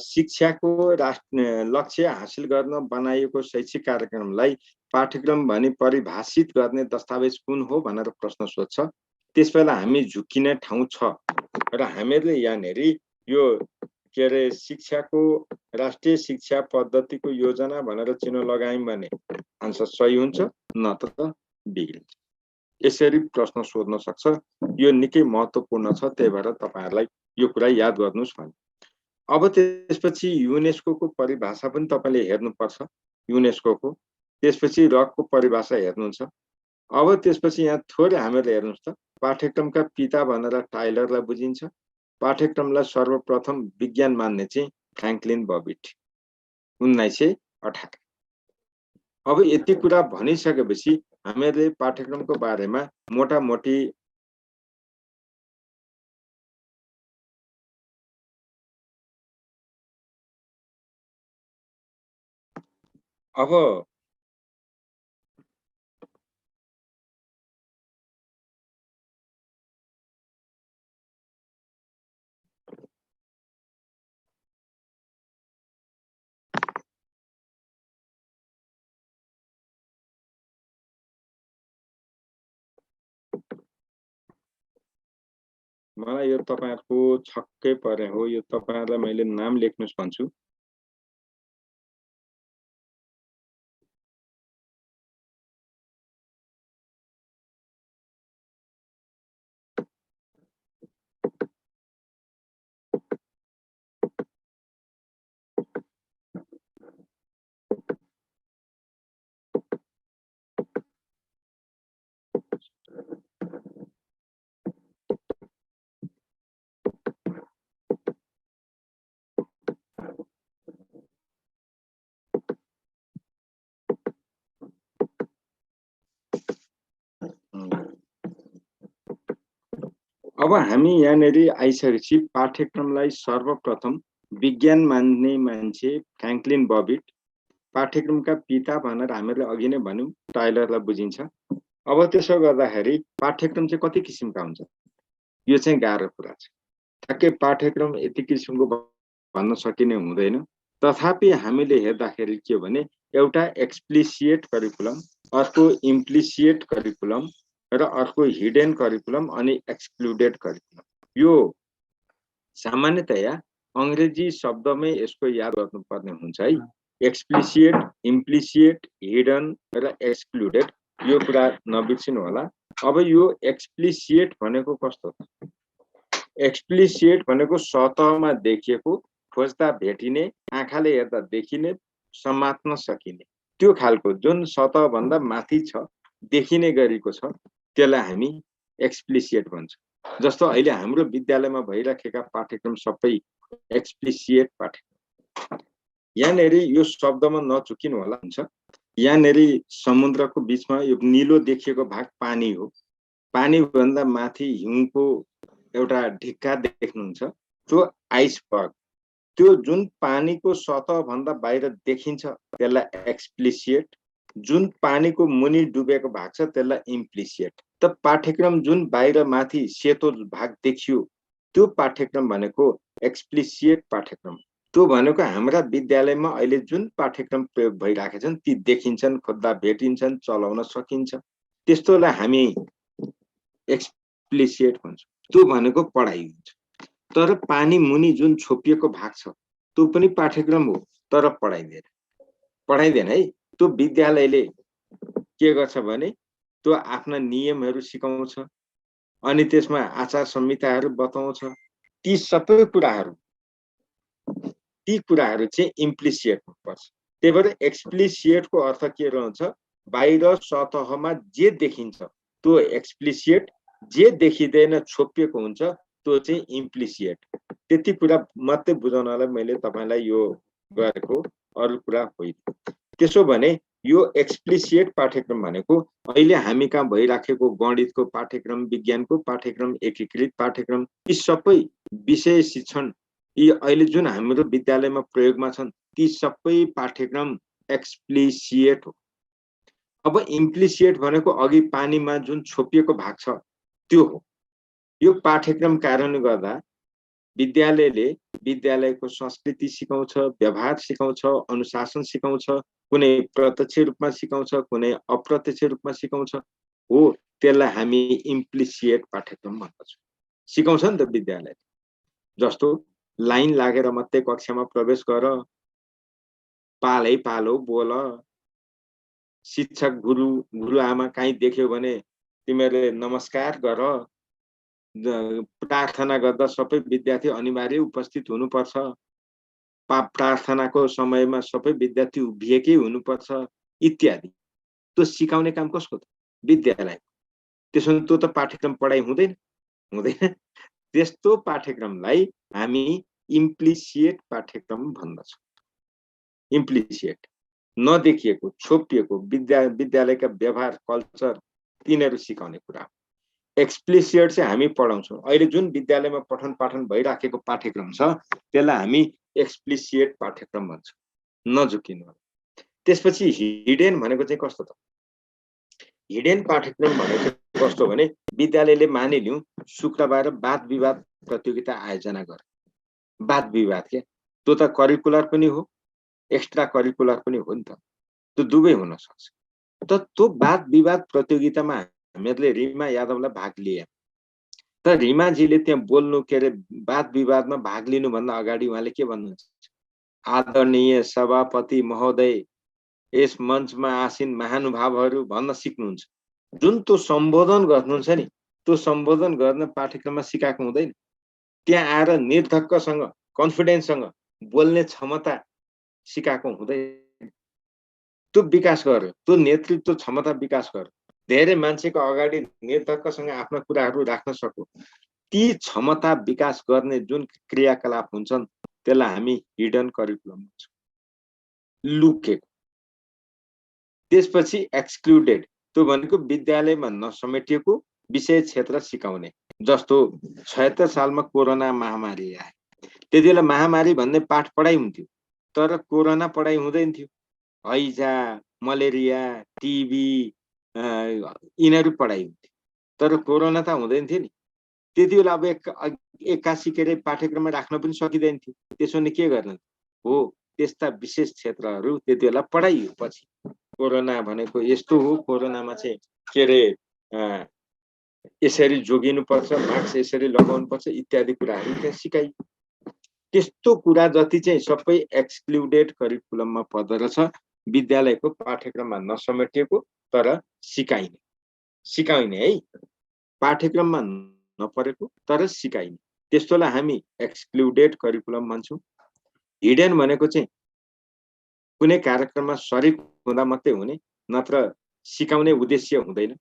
शिक्षाको लक्ष्य हासिल गर्न बनाइएको शैक्षिक कार्यक्रमलाई पाठ्यक्रम भनी परिभाषित गर्ने दस्तावेज कुन हो भनेर प्रश्न सोध्छ। त्यसबेला हामी झुकिने ठाउँ छ र हामीहरूले यहाँनेरि यो के अरे शिक्षाको राष्ट्रिय शिक्षा पद्धतिको योजना भनेर चिन्ह लगायौं भने आन्सर सही हुन्छ, नत्र बिग्रिन्छ। यसरी प्रश्न सोध्न सक्छ। यो निकै महत्त्वपूर्ण छ, त्यही भएर तपाईहरुलाई यो कुरा याद गर्नुस् भने। अब त्यसपछि युनेस्को परिभाषा पनि तपाईले हेर्नुपर्छ, युनेस्को त्यसपछि रकको परिभाषा हेर्नुहुन्छ। अब त्यसपछि यहाँ थोरै हामीहरूले हेर्नुहोस् त, पाठ्यक्रमका पिता भनेर टाइलरलाई बुझिन्छ। पाठ्यक्रमलाई सर्वप्रथम विज्ञान मान्ने चाहिँ फ्र्याङ्कलिन बबिट 1918। अब यति कुरा भनिसकेपछि हामीहरूले पाठ्यक्रमको बारेमा मोटामोटी अब मलाई यो तपाईहरुको छक्कै परे हो, यो तपाईहरुलाई मैले नाम लेख्नुस् भन्छु। अब हामी यहाँनेरि आइसकेपछि पाठ्यक्रमलाई सर्वप्रथम विज्ञान मान्ने मान्छे फ्र्याङ्कलिन बबिट, पाठ्यक्रमका पिता भनेर हामीले अघि नै भन्यौं, टाइलरलाई बुझिन्छ। अब त्यसो गर्दाखेरि पाठ्यक्रम चाहिँ कति किसिमका हुन्छ, यो चाहिँ गाह्रो कुरा छ। ठ्याक्कै पाठ्यक्रम यति किसिमको भन्न सकिने हुँदैन। तथापि हामीले हेर्दाखेरि के भने एउटा एक्सप्लिसिएट करिकुलम, अर्को इम्प्लिसिएट करिकुलम र अर्को हिडन करिकुलम अनि एक्सक्लुडेड करिकुलम। यो सामान्यतया अंग्रेजी शब्दमै यसको याद गर्नुपर्ने हुन्छ है। एक्सप्लिसिएट, इम्प्लिसिएट, हिडन र एक्सक्लुडेड, यो कुरा नबिर्सिनु होला। अब यो एक्सप्लिसिएट भनेको कस्तो छ? एक्सप्लिसिएट भनेको सतहमा देखिएको, खोज्दा भेटिने, आँखाले हेर्दा देखिने, समात्न सकिने त्यो खालको, जुन सतह भन्दा माथि छ, देखिने गरेको छ, त्यसलाई हामी एक्सप्लिसिएट भन्छौं। जस्तो अहिले हाम्रो विद्यालयमा भइराखेका पाठ्यक्रम सबै एक्सप्लिसिएट पाठ्यक्रम। यहाँनेरि यो शब्दमा नचुकिनु होला हुन्छ। यहाँनेरि समुद्रको बीचमा यो नीलो देखिएको भाग पानी हो। पानी भन्दा माथि हिउँको एउटा ढिक्का देख्नुहुन्छ, त्यो आइसबर्ग। त्यो जुन पानीको सतह भन्दा बाहिर देखिन्छ त्यसलाई एक्सप्लिसिएट, जुन पानीको मुनि डुबेको भाग छ त्यसलाई इम्प्लिसिएट। त पाठ्यक्रम जुन बाहिर माथि सेतो भाग देखियो त्यो पाठ्यक्रम भनेको एक्सप्लिसिएट पाठ्यक्रम। त्यो भनेको हाम्रा विद्यालयमा अहिले जुन पाठ्यक्रम प्रयोग भइराखेका छन् ती देखिन्छन्, खोज्दा भेटिन्छन्, चलाउन सकिन्छ, त्यस्तोलाई हामी एक्सप्लिसिएट भन्छौँ। त्यो भनेको पढाइ हुन्छ। तर पानी मुनि जुन छोपिएको भाग छ त्यो पनि पाठ्यक्रम हो, तर पढाइदैन है। त्यो विद्यालयले के गर्छ भने त्यो आफ्ना नियमहरू सिकाउँछ अनि त्यसमा आचार संहिताहरू बताउँछ। ती सबै कुराहरू चाहिँ इम्प्लिसिएट पर्छ। त्यही भएर एक्सप्लिसिएटको अर्थ के रहन्छ? बाहिर सतहमा जे देखिन्छ त्यो एक्सप्लिसिएट, जे देखिँदैन छोपिएको हुन्छ त्यो चाहिँ इम्प्लिसिएट। त्यति कुरा मात्रै बुझाउनलाई मैले तपाईलाई यो गरेको, अरु कुरा होइन। त्यसो भने यो एक्सप्लिसिएट पाठ्यक्रम भनेको अहिले हामी कहाँ भइराखेको गणितको पाठ्यक्रम, विज्ञानको पाठ्यक्रम, एकीकृत पाठ्यक्रम, यी सबै विषय शिक्षण, यी अहिले जुन हाम्रो विद्यालयमा प्रयोगमा छन् ती सबै पाठ्यक्रम एक्सप्लिसिएट हो। अब इम्प्लिसिएट भनेको अघि पानीमा जुन छोपिएको भाग छ त्यो हो। यो पाठ्यक्रम कार्यान्वयन गर्दा विद्यालयले विद्यालयको संस्कृति सिकाउँछ, व्यवहार सिकाउँछ, अनुशासन सिकाउँछ, कुनै प्रत्यक्ष रूपमा सिकाउँछ, कुनै अप्रत्यक्ष रूपमा सिकाउँछ, हो त्यसलाई हामी इम्प्लिसिएट पाठ्यक्रम भन्छौँ। सिकाउँछ नि त विद्यालय। जस्तो लाइन लागेर मात्रै कक्षामा प्रवेश गर, पालै पालो बोल, शिक्षक गुरुआमा कहीँ देख्यो भने तिमीहरूले नमस्कार गर, प्रार्थना गर्दा सबै विद्यार्थी अनिवार्य उपस्थित हुनुपर्छ, प्रार्थनाको समयमा सबै विद्यार्थी उभिएकै हुनुपर्छ इत्यादि। त्यो सिकाउने काम कसको त? विद्यालय। त्यसो भने त्यो त पाठ्यक्रम पढाइ हुँदैन हुँदैन। त्यस्तो पाठ्यक्रमलाई हामी इम्प्लिसिएट पाठ्यक्रम भन्दछौँ। इम्प्लिसिएट, नदेखिएको, छोपिएको, विद्यालयका व्यवहार, कल्चर तिनीहरू सिकाउने कुरा। एक्सप्लिसिएट चाहिँ हामी पढाउँछौँ। अहिले जुन विद्यालयमा पठन पाठन भइराखेको पाठ्यक्रम छ त्यसलाई हामी एक्सप्लिसिएट पाठ्यक्रम भन्छौँ, नझुकिनु। त्यसपछि हिडेन भनेको चाहिँ कस्तो त? हिडेन पाठ्यक्रम भनेको कस्तो भने विद्यालयले मानिलिउँ शुक्रबार वाद विवाद प्रतियोगिता आयोजना गर। वाद विवाद के त्यो त करिकुलर पनि हो, एक्स्ट्रा करिकुलर पनि हो नि त, त्यो दुवै हुन सक्छ। त त्यो वाद विवाद प्रतियोगितामा हामीहरूले रिमा यादवलाई भाग लिए। त रिमाजीले त्यहाँ बोल्नु के अरे वाद विवादमा भाग लिनुभन्दा अगाडि उहाँले के भन्नुहुन्छ? आदरणीय सभापति महोदय, यस मञ्चमा आसीन महानुभावहरू भन्न सिक्नुहुन्छ। जुन त्यो सम्बोधन गर्नुहुन्छ नि, त्यो सम्बोधन गर्न पाठ्यक्रममा सिकाएको हुँदैन। त्यहाँ आएर निर्धक्कसँग, कन्फिडेन्ससँग बोल्ने क्षमता सिकाएको हुँदैन। त्यो विकास गर्यो, त्यो नेतृत्व क्षमता विकास गर्यो, धेरै मान्छेको अगाडि निर्धक्कसँग आफ्ना कुराहरू राख्न सक्यो। ती क्षमता विकास गर्ने जुन क्रियाकलाप हुन्छन् त्यसलाई हामी हिडन करिकुलम भन्छौँ, लुकेको। त्यसपछि एक्सक्लुडेड, त्यो भनेको विद्यालयमा नसमेटिएको विषय क्षेत्र सिकाउने। जस्तो 76 सालमा कोरोना महामारी आयो। त्यति बेला महामारी भन्ने पाठ पढाइ हुन्थ्यो, तर कोरोना पढाइ हुँदैन थियो। हैजा, मलेरिया, टिबी यिनीहरू पढाइ हुन्थ्यो, तर कोरोना त हुँदैन थियो नि। त्यति बेला अब एक्कासी के अरे पाठ्यक्रममा राख्न पनि सकिँदैन थियो। त्यसो भने के गर्न हो? त्यस्ता विशेष क्षेत्रहरू त्यति बेला पढाइयो। पछि कोरोना भनेको यस्तो हो, कोरोनामा चाहिँ के अरे यसरी जोगिनुपर्छ, मास्क यसरी लगाउनुपर्छ इत्यादि कुराहरू त्यहाँ सिकाइयो। त्यस्तो कुरा जति चाहिँ सबै एक्सक्लुडेड करिकुलममा पर्दो रहेछ, विद्यालयको पाठ्यक्रममा नसमेटिएको तर सिकाइने है, पाठ्यक्रममा नपरेको तर सिकाइने, त्यस्तोलाई हामी एक्सक्लुडेड करिकुलम भन्छौँ। हिडेन भनेको चाहिँ कुनै कार्यक्रममा सरिक हुँदा मात्रै हुने, नत्र सिकाउने उद्देश्य हुँदैन।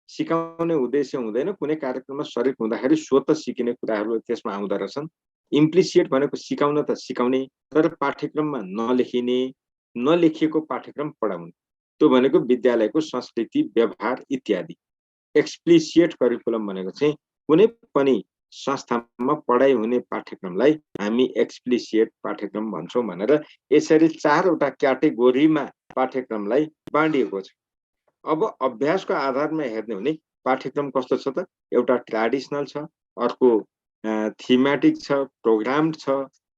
सिकाउने उद्देश्य हुँदैन, कुनै कार्यक्रममा सरिक हुँदाखेरि स्वत सिकिने कुराहरू त्यसमा आउँदो रहेछन्। इम्प्लिसिएट भनेको सिकाउन त सिकाउने, तर पाठ्यक्रममा नलेखिने, नलेखिएको पाठ्यक्रम पढाउने, त्यो भनेको विद्यालयको संस्कृति, व्यवहार इत्यादि। एक्सप्लिसिएट करिकुलम भनेको चाहिँ कुनै पनि संस्थामा पढाइ हुने पाठ्यक्रमलाई हामी एक्सप्लिसिएट पाठ्यक्रम भन्छौँ भनेर यसरी 4वटा क्याटेगोरीमा पाठ्यक्रमलाई बाँडिएको छ। अब अभ्यासको आधारमा हेर्ने हो भने पाठ्यक्रम कस्तो छ त? एउटा ट्रेडिसनल छ, अर्को थीमेटिक छ, प्रोग्राम्ड छ,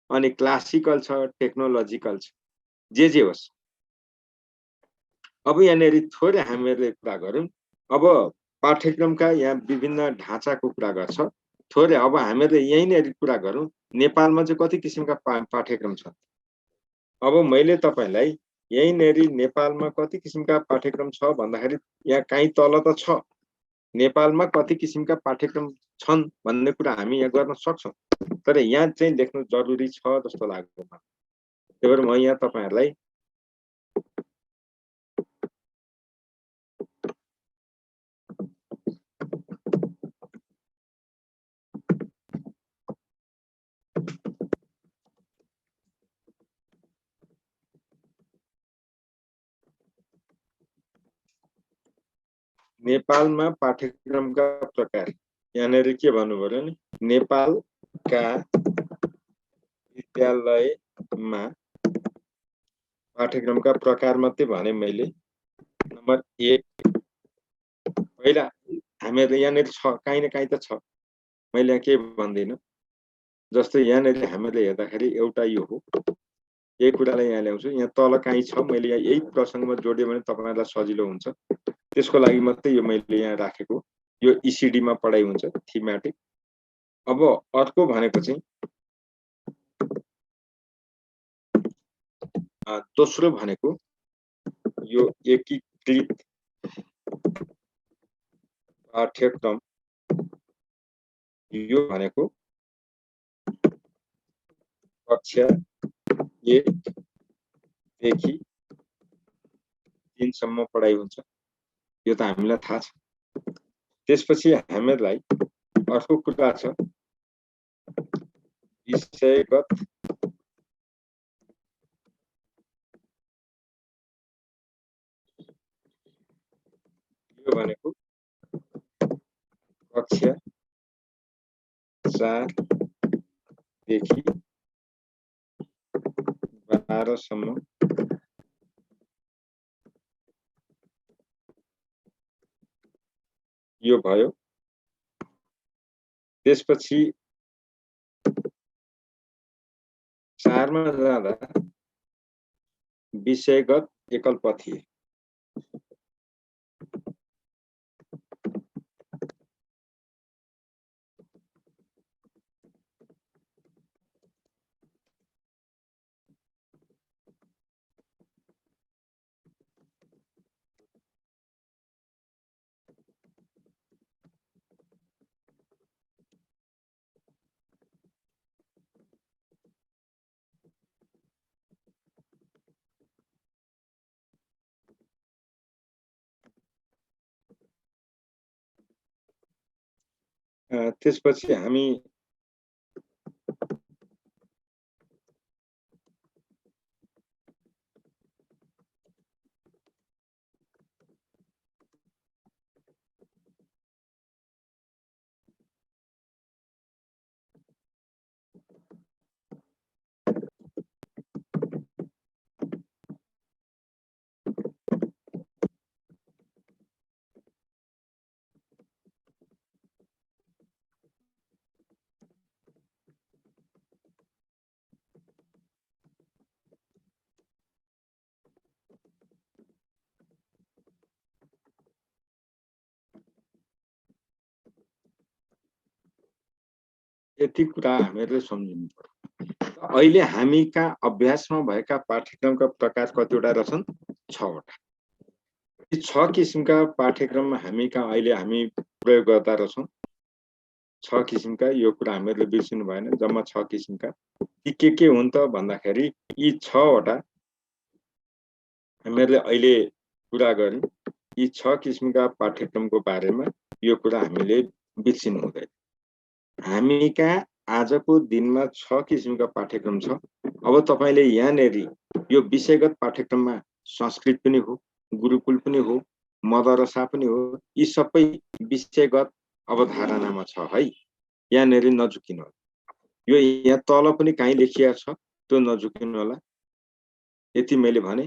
अनि क्लासिकल छ, टेक्नोलोजिकल छ, जे होस्। अब यहाँनिर थोरै हामीहरूले कुरा गरौँ। अब पाठ्यक्रमका यहाँ विभिन्न ढाँचाको कुरा गर्छ थोरै। अब हामीहरूले यहीँनिर कुरा गरौँ, नेपालमा चाहिँ कति किसिमका पाठ्यक्रम छन्। अब मैले तपाईँलाई यहीँनिर नेपालमा कति किसिमका पाठ्यक्रम छ भन्दाखेरि यहाँ कहीँ तल त छ, नेपालमा कति किसिमका पाठ्यक्रम छन् भन्ने कुरा हामी यहाँ गर्न सक्छौँ, तर यहाँ चाहिँ लेख्नु जरुरी छ जस्तो लाग्छ। त्यही भएर म यहाँ तपाईँहरूलाई नेपालमा पाठ्यक्रमका प्रकार यहाँनिर के भन्नु पर्यो नि, नेपालका विद्यालयमा पाठ्यक्रमका प्रकार मात्रै भने मैले। नम्बर 1 पहिला हामीहरू यहाँनिर छ, काहीँ न काहीँ त छ, मैले के भन्दिनँ। जस्तो यहाँनिर हामीले हेर्दाखेरि एउटा यो हो, यही कुरालाई यहाँ ल्याउँछु। यहाँ तल काहीँ छ, मैले यहाँ यही प्रसङ्गमा जोड्यो भने तपाईँहरूलाई सजिलो हुन्छ, त्यसको लागि मात्रै यो मैले यहाँ राखेको। यो इसिडीमा पढाइ हुन्छ, थीमेटिक। अब अर्को भनेको चाहिँ दोस्रो भनेको यो एकीकृत पाठ्यक्रम, यो भनेको कक्षा 1 देखि 3 सम्म पढाइ हुन्छ, यो त हामीलाई थाहा छ। त्यसपछि हामीलाई अर्को कुरा छ विषयगत यो भनेको कक्षा 4 देखि 12 सम्म यो भयो। त्यसपछि 4 मा जाँदा विषयगत एकल पथीय त्यसपछि हामी यति कुरा हामीहरूले सम्झिनु पर्यो। अहिले हामीका अभ्यासमा भएका पाठ्यक्रमका प्रकार कतिवटा रहेछन्? 6 वटा। यी 6 किसिमका पाठ्यक्रम हामीका अहिले हामी प्रयोग गर्दा रहेछौँ। 6 किसिमका, यो कुरा हामीहरूले बिर्सिनु भएन, जम्मा 6 किसिमका। ती के हुन् त भन्दाखेरि यी 6 वटा हामीहरूले अहिले कुरा गर्यौं। यी 6 किसिमका पाठ्यक्रमको बारेमा यो कुरा हामीले बिर्सिनु हुँदैन। हामीका आजको दिनमा 6 किसिमका पाठ्यक्रम छ। अब तपाईले यहाँनेरि यो विषयगत पाठ्यक्रममा संस्कृत पनि हो, गुरुकुल पनि हो, मदरसा पनि हो, यी सबै विषयगत अवधारणामा छ है। यहाँनेरि नझुकिनु होला। यो यहाँ तल पनि कहीँ लेखिएको छ, त्यो नझुकिनु होला। यति मैले भने,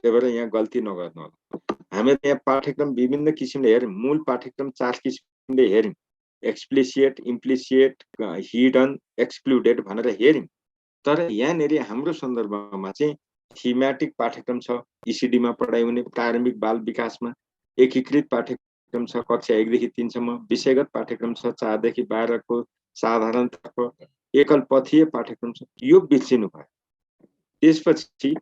त्यही भएर यहाँ गल्ती नगर्नु होला। हामीले यहाँ पाठ्यक्रम विभिन्न किसिमले हेर्यौं। मूल पाठ्यक्रम 4 किसिमले हेर्यौं। एक्सप्लिसिएट, इम्प्लिसिएट, हिडन, एक्सक्लुडेड भनेर हेर्यौं। तर यहाँनेरि हाम्रो सन्दर्भमा चाहिँ थीमेटिक पाठ्यक्रम छ, ईसीडीमा पढाइ हुने, प्रारम्भिक बाल विकासमा एकीकृत पाठ्यक्रम छ कक्षा 1 देखि 3 सम्म, विषयगत पाठ्यक्रम छ 4 देखि 12 को, साधारणतर्फ एकल पथीय पाठ्यक्रम छ। यो बिर्सिनु भयो। त्यसपछि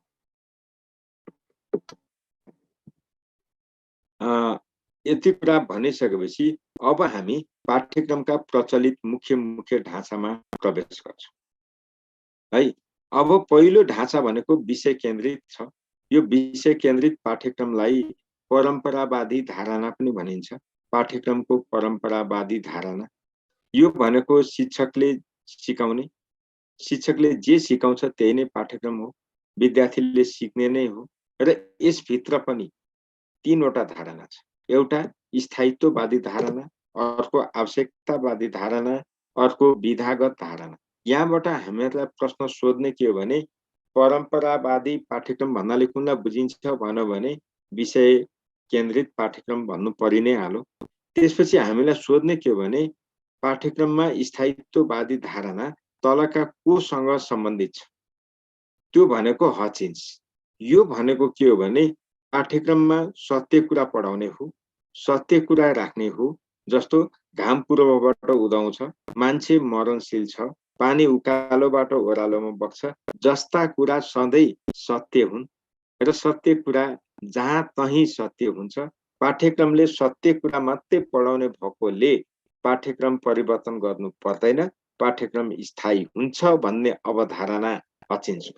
यति कुरा भनिसकेपछि अब हामी पाठ्यक्रमका प्रचलित मुख्य ढाँचामा प्रवेश गर्छौं है। अब पहिलो ढाँचा भनेको विषय केन्द्रित छ। यो विषय केन्द्रित पाठ्यक्रमलाई परम्परावादी धारणा पनि भनिन्छ। पाठ्यक्रमको परम्परावादी धारणा यो भनेको शिक्षकले सिकाउने, शिक्षकले जे सिकाउँछ त्यही नै पाठ्यक्रम हो, विद्यार्थीले सिक्ने नै हो। र यसभित्र पनि 3 वटा धारणा छ। एउटा स्थायित्ववादी धारणा, अर्को आवश्यकतावादी धारणा, अर्को विधागत धारणा। यहाँबाट हामीहरूलाई प्रश्न सोध्ने के हो भने परम्परावादी पाठ्यक्रम भन्नाले कुनलाई बुझिन्छ भन्यो भने विषय केन्द्रित पाठ्यक्रम भन्नु परि नै हाल्यो। त्यसपछि हामीलाई सोध्ने के हो भने पाठ्यक्रममा स्थायित्ववादी धारणा तलका कोसँग सम्बन्धित छ? त्यो भनेको हचिन्स। यो भनेको के हो भने पाठ्यक्रममा सत्य कुरा पढाउने हो, सत्य कुरा राख्ने हो। जस्तो घाम पूर्वबाट उदाउँछ, मान्छे मरणशील छ, पानी उकालोबाट ओह्रालोमा बग्छ जस्ता कुरा सधैँ सत्य हुन् र सत्य कुरा जहाँ तहीँ सत्य हुन्छ। पाठ्यक्रमले सत्य कुरा मात्रै पढाउने भएकोले पाठ्यक्रम परिवर्तन गर्नु पर्दैन, पाठ्यक्रम स्थायी हुन्छ भन्ने अवधारणा हचिन्स।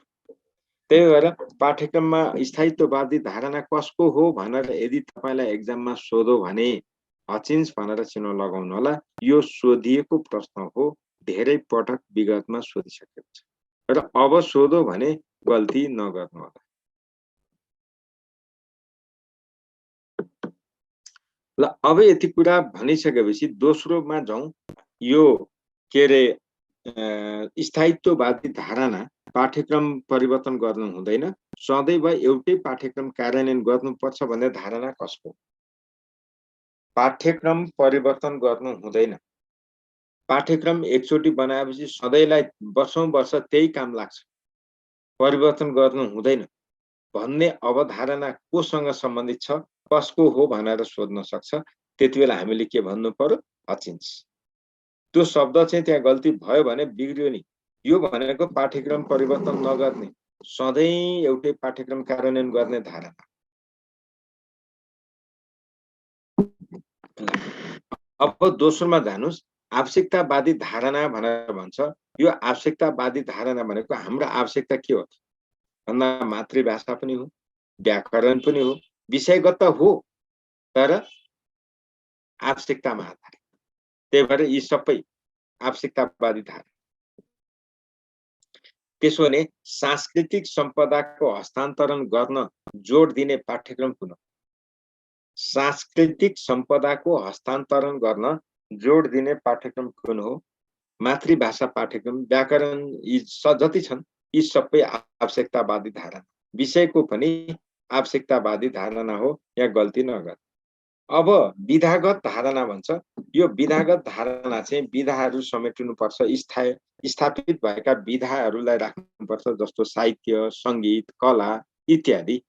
त्यही भएर पाठ्यक्रममा स्थायित्ववादी धारणा कसको हो भनेर यदि तपाईलाई एक्जाममा सोधो भने हचिन्स भनेर चिन्ह लगाउनु होला। यो सोधिएको प्रश्न हो, धेरै पटक विगतमा सोधिसकेको छ र अब सोधो भने गल्ती नगर्नु होला। ल अब यति कुरा भनिसकेपछि दोस्रोमा जाउँ। यो के रे स्थायित्ववादी धारणा पाठ्यक्रम परिवर्तन गर्नु हुँदैन, सदैव एउटै पाठ्यक्रम कार्यान्वयन गर्नुपर्छ भन्ने धारणा कसको? पाठ्यक्रम परिवर्तन गर्नु हुँदैन। पाठ्यक्रम एकचोटि बनाएपछि सधैँलाई वर्षौं वर्ष त्यही काम लाग्छ, परिवर्तन गर्नु हुँदैन भन्ने अवधारणा कोसँग सम्बन्धित छ, कसको हो भनेर सोध्न सक्छ। त्यतिबेला हामीले के भन्नु पर्यो? हचिन्स। त्यो शब्द चाहिँ त्यहाँ गल्ती भयो भने बिग्रियो नि। यो भनेको पाठ्यक्रम परिवर्तन नगर्ने, सधैँ एउटै पाठ्यक्रम कार्यान्वयन गर्ने धारणा। अब दोस्रोमा जानुस्। आवश्यकतावादी धारणा भनेर भन्छ। यो आवश्यकतावादी धारणा भनेको हाम्रो आवश्यकता के हो भन्दा मातृभाषा पनि हो, व्याकरण पनि हो, विषयगत हो, तर आवश्यकतामा आधारित। त्यही भएर यी सबै आवश्यकतावादी धारणा। त्यसो भने सांस्कृतिक सम्पदाको हस्तान्तरण गर्न जोड दिने पाठ्यक्रम कुन हो? सांस्कृतिक सम्पदाको हस्तान्तरण गर्न जोड दिने पाठ्यक्रम कुन हो? मातृभाषा पाठ्यक्रम, व्याकरण, यी जति छन् यी सबै आवश्यकतावादी धारणा। विषयको पनि आवश्यकतावादी धारणा हो, यहाँ गल्ती नगर। अब विधागत धारणा भन्छ। यो विधागत धारणा चाहिँ विधाहरू समेटिनुपर्छ, स्थापित भएका विधाहरूलाई राख्नुपर्छ, जस्तो साहित्य, सङ्गीत, कला इत्यादि।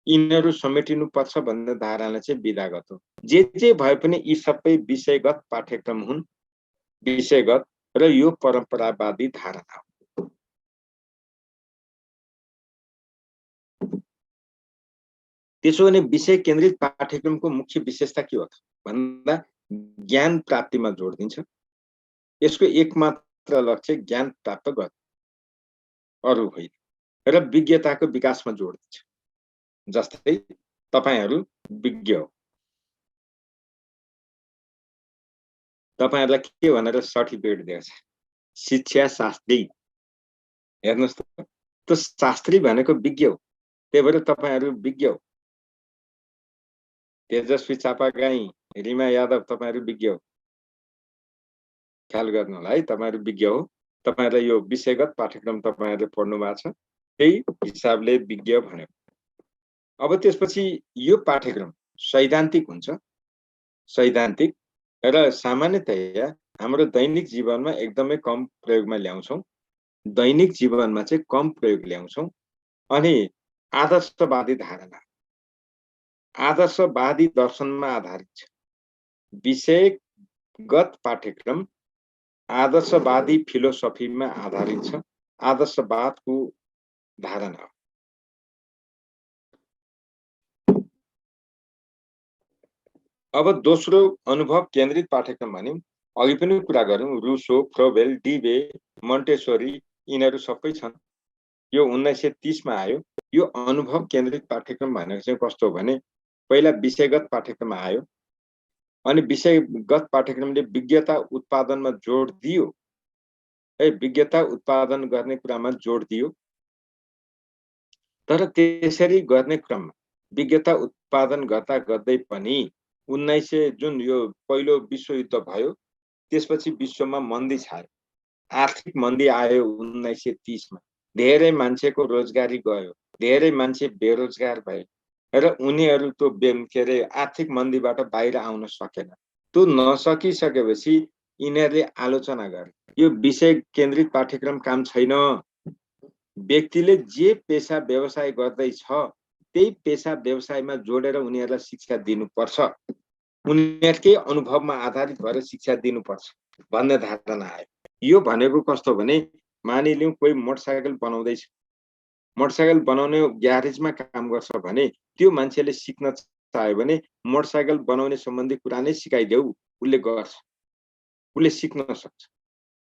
यिनीहरू समेटिनुपर्छ भन्ने धारणा चाहिँ विधागत हो। जे भए पनि यी सबै विषयगत पाठ्यक्रम हुन्, विषयगत, र यो परम्परावादी धारणा हो। त्यसो भने विषय केन्द्रित पाठ्यक्रमको मुख्य विशेषता के हो भन्दा ज्ञान प्राप्तिमा जोड दिन्छ। यसको एकमात्र लक्ष्य ज्ञान प्राप्त गर्नु, अरू होइन, र विज्ञताको विकासमा जोड दिन्छ। जस्तै तपाईहरू विज्ञ हो, तपाईहरुलाई के भनेर सर्टिफिकेट दिएको छ? शिक्षा शास्त्री। हेर्नुस् त, त्यो शास्त्री भनेको विज्ञ हो। त्यही भएर तपाईहरु विज्ञ हो। तेजस्वी चापागाई, रिमा यादव, तपाईहरु विज्ञ हो। ख्याल गर्नु होला है, तपाईहरु विज्ञ हो। तपाईहरुलाई यो विषयगत पाठ्यक्रम तपाईहरुले पढ्नु भएको छ, त्यही हिसाबले विज्ञ भन्यो। अब त्यसपछि यो पाठ्यक्रम सैद्धान्तिक हुन्छ। सैद्धान्तिक र सामान्यतया हाम्रो दैनिक जीवनमा एकदमै कम प्रयोगमा ल्याउँछौं। दैनिक जीवनमा चाहिँ कम प्रयोग ल्याउँछौं। अनि आदर्शवादी धारणा, आदर्शवादी दर्शनमा आधारित छ। विषयगत पाठ्यक्रम आदर्शवादी फिलोसफीमा आधारित छ। आदर्शवादको धारणा। अब दोस्रो अनुभव केन्द्रित पाठ्यक्रम भन्यौं। अघि पनि कुरा गर्यौं, रुसो, फ्रोबेल, डिबे, मोन्टेसोरी यिनीहरू सबै छन्। यो 1930 मा आयो। यो अनुभव केन्द्रित पाठ्यक्रम भनेको चाहिँ कस्तो हो भने, पहिला विषयगत पाठ्यक्रम आयो, अनि विषयगत पाठ्यक्रमले विज्ञता उत्पादनमा जोड दियो। विज्ञता उत्पादन गर्ने कुरामा जोड दियो। तर त्यसरी गर्ने क्रममा विज्ञता उत्पादन गर्दा गर्दै पनि 1900 जुन यो पहिलो विश्वयुद्ध भयो, त्यसपछि विश्वमा मन्दी छायो, आर्थिक मन्दी आयो 1930 मा। धेरै मान्छेको रोजगारी गयो, धेरै मान्छे बेरोजगार भए र उनीहरू त्यो के रे आर्थिक मन्दीबाट बाहिर आउन सकेन। त्यो नसकिसकेपछि यिनीहरूले आलोचना गरे, यो विषय केन्द्रित पाठ्यक्रम काम छैन। व्यक्तिले जे पेशा व्यवसाय गर्दैछ त्यही पेशा व्यवसायमा जोडेर उनीहरूलाई शिक्षा दिनुपर्छ। उनीहरूकै अनुभवमा आधारित भएर शिक्षा दिनुपर्छ भन्ने धारणा आयो। यो भनेको कस्तो भने, मानिलिउँ कोही मोटरसाइकल बनाउँदैछ, मोटरसाइकल बनाउने ग्यारेजमा काम गर्छ भने त्यो मान्छेले सिक्न चाह्यो भने मोटरसाइकल बनाउने सम्बन्धी कुरा नै सिकाइदेऊ, उसले गर्छ, उसले सिक्न सक्छ।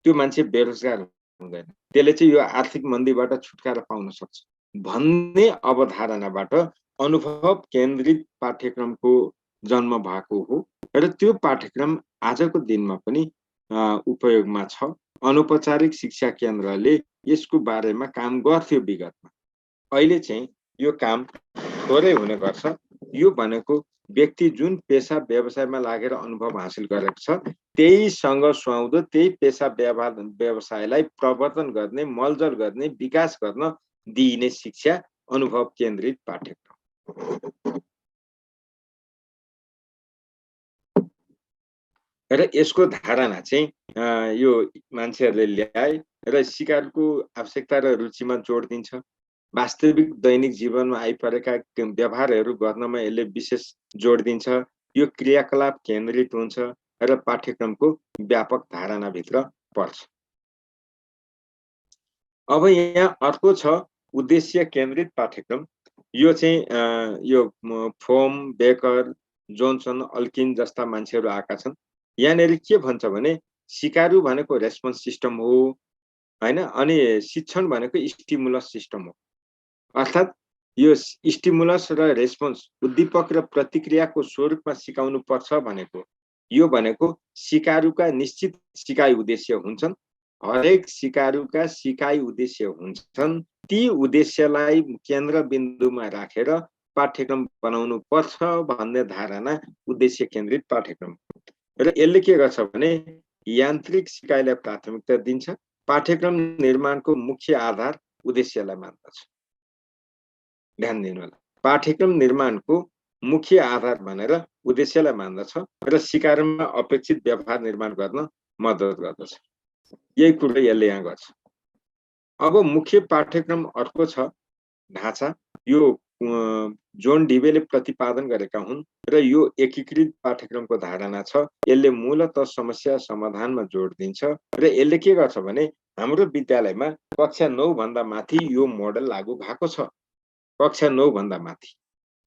त्यो मान्छे बेरोजगार हुँदैन, त्यसले चाहिँ यो आर्थिक मन्दीबाट छुटकारा पाउन सक्छ भन्ने अवधारणाबाट अनुभव केन्द्रित पाठ्यक्रमको जन्म भएको हो र त्यो पाठ्यक्रम आजको दिनमा पनि उपयोगमा छ। अनौपचारिक शिक्षा केन्द्रले यसको बारेमा काम गर्थ्यो विगतमा, अहिले चाहिँ यो काम थोरै हुने गर्छ। यो भनेको व्यक्ति जुन पेसा व्यवसायमा लागेर अनुभव हासिल गरेको छ त्यहीसँग सुहाउँदो त्यही पेसा व्यवसायलाई प्रवर्धन गर्ने, मलजल गर्ने, विकास गर्न दिइने शिक्षा अनुभव केन्द्रित पाठ्यक्रम र यसको धारणा चाहिँ यो मान्छेहरूले ल्याए र सिकारको आवश्यकता र रुचिमा जोड दिन्छ। वास्तविक दैनिक जीवनमा आइपरेका व्यवहारहरू गर्नमा यसले विशेष जोड दिन्छ। यो क्रियाकलाप केन्द्रित हुन्छ र पाठ्यक्रमको व्यापक धारणाभित्र पर्छ। अब यहाँ अर्को छ उद्देश्य केन्द्रित पाठ्यक्रम। यो चाहिँ यो फोम, बेकर, जोन्सन, अल्किन जस्ता मान्छेहरू आएका छन्। यहाँनिर के भन्छ भने सिकारु भनेको रेस्पोन्स सिस्टम हो हैन, अनि शिक्षण भनेको स्टिमुलस सिस्टम हो। अर्थात् यो स्टिमुलस र रेस्पोन्स, उद्दीपक र प्रतिक्रियाको स्वरूपमा सिकाउनु पर्छ भनेको, यो भनेको सिकारुका निश्चित सिकाइ उद्देश्य हुन्छन्। हरेक सिकारुका सिकाइ उद्देश्य हुन्छन्। ती उद्देश्यलाई केन्द्रबिन्दुमा राखेर पाठ्यक्रम बनाउनु पर्छ भन्ने धारणा उद्देश्य केन्द्रित पाठ्यक्रम र यसले के गर्छ भने यान्त्रिक सिकाइलाई प्राथमिकता दिन्छ। पाठ्यक्रम निर्माणको मुख्य आधार उद्देश्यलाई मान्दछ। ध्यान दिनु होला, पाठ्यक्रम निर्माणको मुख्य आधार भनेर उद्देश्यलाई मान्दछ र सिकारमा अपेक्षित व्यवहार निर्माण गर्न मद्दत गर्दछ। यही कुरा यसले यहाँ गर्छ। अब मुख्य पाठ्यक्रम अर्को छ ढाँचा। यो जोन डिबेले प्रतिपादन गरेका हुन् र यो एकीकृत पाठ्यक्रमको धारणा छ। यसले मूलतः समस्या समाधानमा जोड दिन्छ र यसले के गर्छ भने हाम्रो विद्यालयमा कक्षा 9 भन्दा माथि यो मोडल लागू भएको छ। कक्षा 9 भन्दा माथि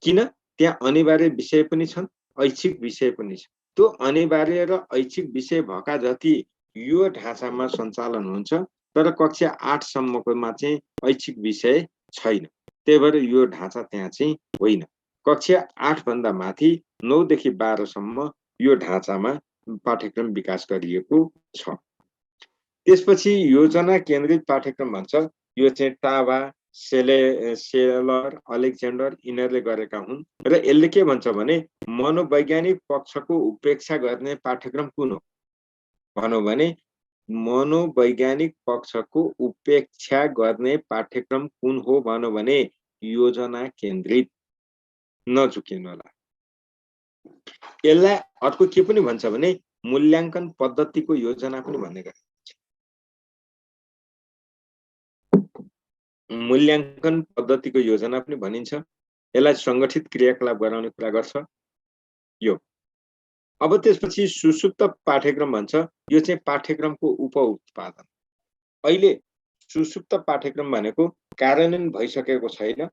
किन? त्यहाँ अनिवार्य विषय पनि छन्, ऐच्छिक विषय पनि छ। त्यो अनिवार्य र ऐच्छिक विषय भएका जति यो ढाँचामा सञ्चालन हुन्छ, तर कक्षा 8 सम्मकोमा चाहिँ ऐच्छिक विषय छैन। त्यही भएर यो ढाँचा त्यहाँ चाहिँ होइन। कक्षा 8 भन्दा माथि 9 देखि 12 सम्म यो ढाँचामा पाठ्यक्रम विकास गरिएको छ। त्यसपछि योजना केन्द्रित पाठ्यक्रम भन्छ। यो चाहिँ टाभा, सेलर, अलेक्जेन्डर यिनीहरूले गरेका हुन् र यसले के भन्छ भने मनोवैज्ञानिक पक्षको उपेक्षा गर्ने पाठ्यक्रम कुन हो भनौँ भने मनोवैज्ञानिक पक्षको उपेक्षा गर्ने पाठ्यक्रम कुन हो भनौँ भने योजना केन्द्रित। नचुकिनु होला। यसलाई अर्को के पनि भन्छ भने मूल्याङ्कन पद्धतिको योजना पनि भन्ने गरिन्छ। मूल्याङ्कन पद्धतिको योजना पनि भनिन्छ। यसलाई संगठित क्रियाकलाप गराउने कुरा गर्छ यो। अब त्यसपछि सुसुप्त पाठ्यक्रम भन्छ। यो चाहिँ पाठ्यक्रमको उप-उत्पादन। अहिले सुसुप्त पाठ्यक्रम भनेको कार्यान्वयन भइसकेको छैन,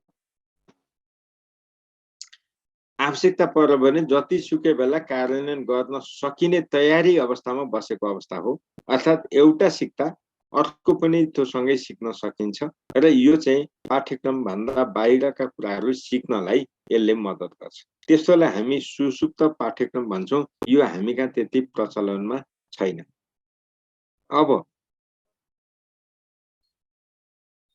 आवश्यकता पर्यो भने जतिसुकै बेला कार्यान्वयन गर्न सकिने तयारी अवस्थामा बसेको अवस्था हो। अर्थात् एउटा सिक्दा अर्को पनि त्यो सँगै सिक्न सकिन्छ र यो चाहिँ पाठ्यक्रम भन्दा बाहिरका कुराहरू सिक्नलाई यसले मद्दत गर्छ। त्यसोलाई हामी सुसुप्त पाठ्यक्रम भन्छौँ। यो हामी कहाँ त्यति प्रचलनमा छैन। अब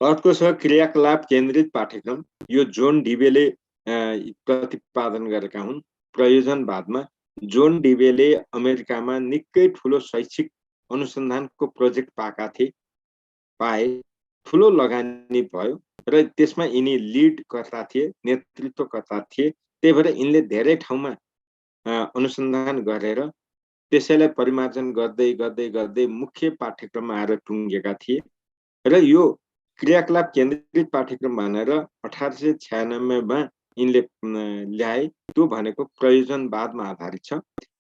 अर्को छ क्रियाकलाप केन्द्रित पाठ्यक्रम। यो जोन डिबेले प्रतिपादन गरेका हुन्। प्रयोजनवादमा जोन डिबेले अमेरिकामा निकै ठुलो शैक्षिक अनुसन्धानको प्रोजेक्ट पाए, ठुलो लगानी भयो र त्यसमा यिनी लिडकर्ता थिए, नेतृत्वकर्ता थिए। त्यही भएर यिनले धेरै ठाउँमा अनुसन्धान गरेर त्यसैलाई परिमार्जन गर्दै गर्दै गर्दै मुख्य पाठ्यक्रममा आएर टुङ्गेका थिए र यो क्रियाकलाप केन्द्रित पाठ्यक्रम भनेर 1896 मा यिनले ल्याए। त्यो भनेको प्रयोजनवादमा आधारित छ।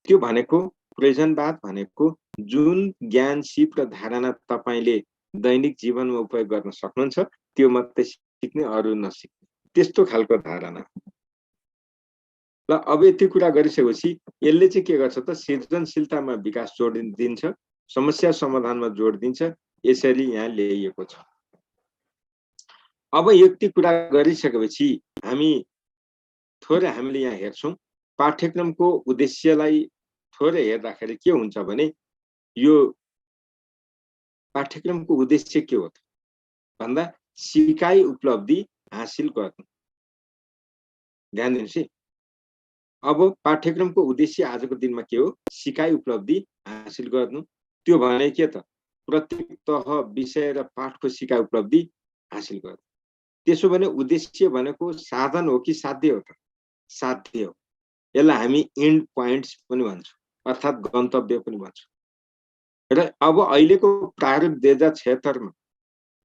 त्यो भनेको प्रयोजनवाद भनेको जुन ज्ञान, सिप र धारणा तपाईले दैनिक जीवनमा उपयोग गर्न सक्नुहुन्छ त्यो मात्रै सिक्ने, अरू नसिक्ने, त्यस्तो खालको धारणा। ल अब यति कुरा गरिसकेपछि यसले चाहिँ के गर्छ त सृजनशीलतामा विकास जोड दिन्छ, समस्या समाधानमा जोड दिन्छ, यसरी यहाँ ल्याइएको छ। अब यति कुरा गरिसकेपछि हामीले यहाँ हेर्छौं पाठ्यक्रमको उद्देश्यलाई थोरै हेर्दाखेरि के हुन्छ भने यो पाठ्यक्रमको उद्देश्य के हो त भन्दा सिकाइ उपलब्धि हासिल गर्नु। ध्यान दिनुस् है। अब पाठ्यक्रमको उद्देश्य आजको दिनमा के हो? सिकाइ उपलब्धि हासिल गर्नु। त्यो भने के त? प्रत्येक तह विषय र पाठको सिकाइ उपलब्धि हासिल गर्नु। त्यसो भने उद्देश्य भनेको साधन हो कि साध्य हो त? साध्य हो। यसलाई हामी एन्ड पोइन्ट्स पनि भन्छौं, अर्थात् गन्तव्य पनि भन्छौं। र अब अहिलेको प्रारूप 2076 मा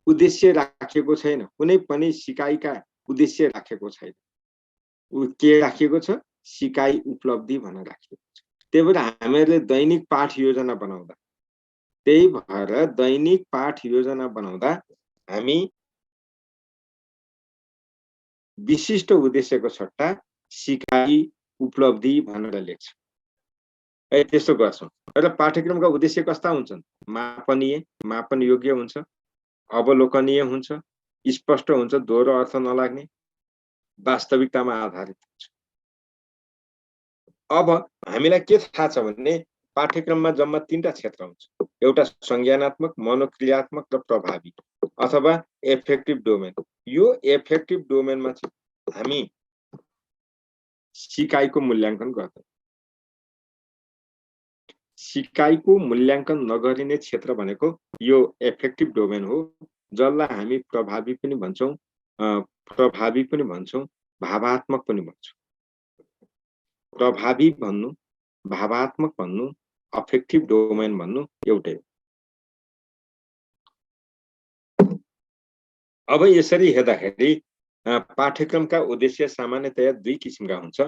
उद्देश्य राखेको छैन, कुनै पनि सिकाइका उद्देश्य राखेको छैन। के राखेको छ? सिकाइ उपलब्धि भनेर राखेको छ। त्यही भएर हामीहरूले दैनिक पाठ योजना बनाउँदा हामी विशिष्ट उद्देश्यको सट्टा सिकाइ उपलब्धि भनेर लेख्छौं। त्यस्तो गर्छौं। र पाठ्यक्रमका उद्देश्य कस्ता हुन्छन्? मापनीय, मापन योग्य हुन्छ, अवलोकनीय हुन्छ, स्पष्ट हुन्छ, दोहोरो अर्थ नलाग्ने, वास्तविकतामा आधारित हुन्छ। अब हामीलाई के थाहा छ भने पाठ्यक्रममा जम्मा 3टा क्षेत्र हुन्छ। एउटा संज्ञानात्मक, मनोक्रियात्मक र प्रभावी अथवा एफेक्टिभ डोमेन। यो एफेक्टिभ डोमेनमा चाहिँ हामी सिकाइको मूल्याङ्कन गर्छौं। सिकाइको मूल्याङ्कन नगरिने क्षेत्र भनेको यो एफेक्टिभ डोमेन हो, जसलाई हामी प्रभावी पनि भन्छौं, भावात्मक पनि भन्छौं। प्रभावी भन्नु, भावात्मक भन्नु, अफेक्टिभ डोमेन भन्नु एउटै हो। अब यसरी हेर्दाखेरि पाठ्यक्रमका उद्देश्य सामान्यतया 2 किसिमका हुन्छ।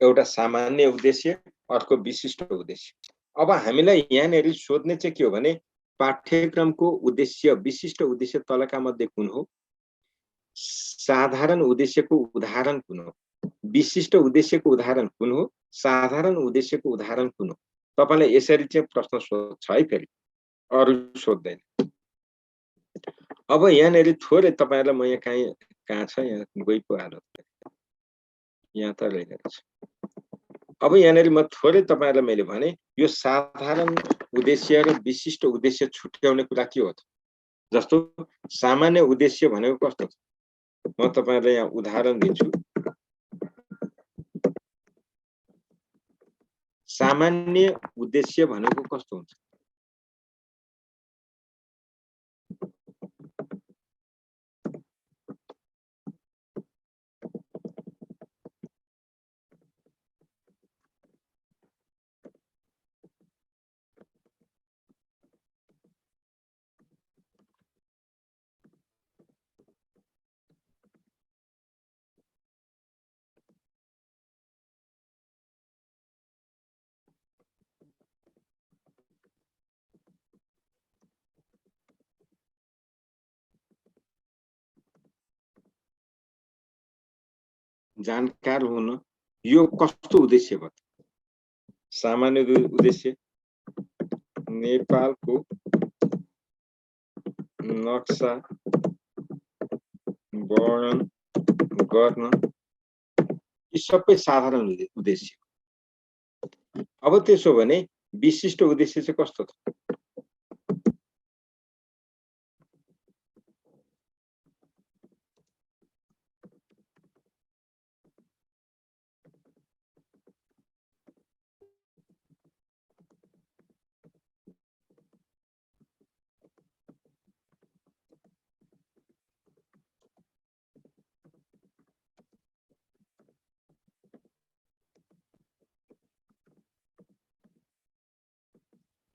एउटा सामान्य उद्देश्य, अर्को विशिष्ट उद्देश्य। अब हामीलाई यहाँनेरि सोध्ने चाहिँ के हो भने पाठ्यक्रमको उद्देश्य, विशिष्ट उद्देश्य तलका मध्ये कुन हो? साधारण उद्देश्यको उदाहरण कुन हो? विशिष्ट उद्देश्यको उदाहरण कुन हो? साधारण उद्देश्यको उदाहरण कुन हो? तपाईलाई यसरी चाहिँ प्रश्न सोध्छ है, फेरि अरु सोध्दैन। अब यहाँनेरि थोरै तपाईहरुलाई म यहाँ कहाँ छ, यहाँ गइ पो हाल्यो, यहाँ त लेखेको छ। अब यहाँनेरि म थोरै तपाईहरुलाई मैले भने यो साधारण उद्देश्य र विशिष्ट उद्देश्य छुट्याउने कुरा के हो त? जस्तो सामान्य उद्देश्य भनेको कस्तो छ? म तपाईहरुलाई यहाँ उदाहरण दिन्छु। सामान्य उद्देश्य भनेको कस्तो हुन्छ? जानकार हुन यो कस्तो उद्देश्य भयो? सामान्य उद्देश्य नेपालको नक्सा वर्णन गर्न, यी सबै साधारण उद्देश्य। अब त्यसो भने विशिष्ट उद्देश्य चाहिँ कस्तो छ?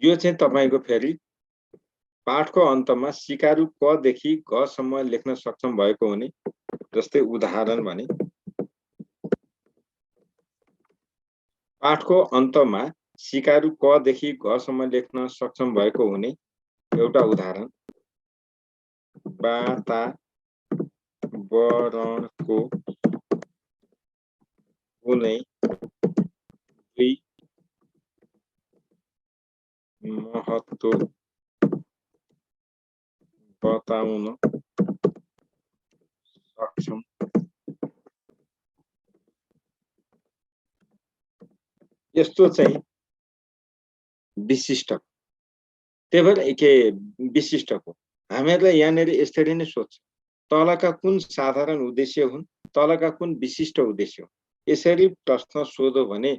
यो चाहिँ तपाईको फेरि पाठको अन्तमा सिकारु क देखि ग सम्म लेख्न सक्षम भएको हुने, जस्तै उदाहरण भने पाठको अन्तमा सिकारु क देखि ग सम्म लेख्न सक्षम भएको हुने एउटा उदाहरण वातावरणको कुनै दुई महत्त्व बताउन सक्षम यस्तो चाहिँ विशिष्ट त्यही भएर के विशिष्टको हामीहरूलाई यहाँनिर यसरी नै सोध्छ तलका कुन साधारण उद्देश्य हुन् तलका कुन विशिष्ट उद्देश्य हुन् यसरी प्रश्न सोध्यो भने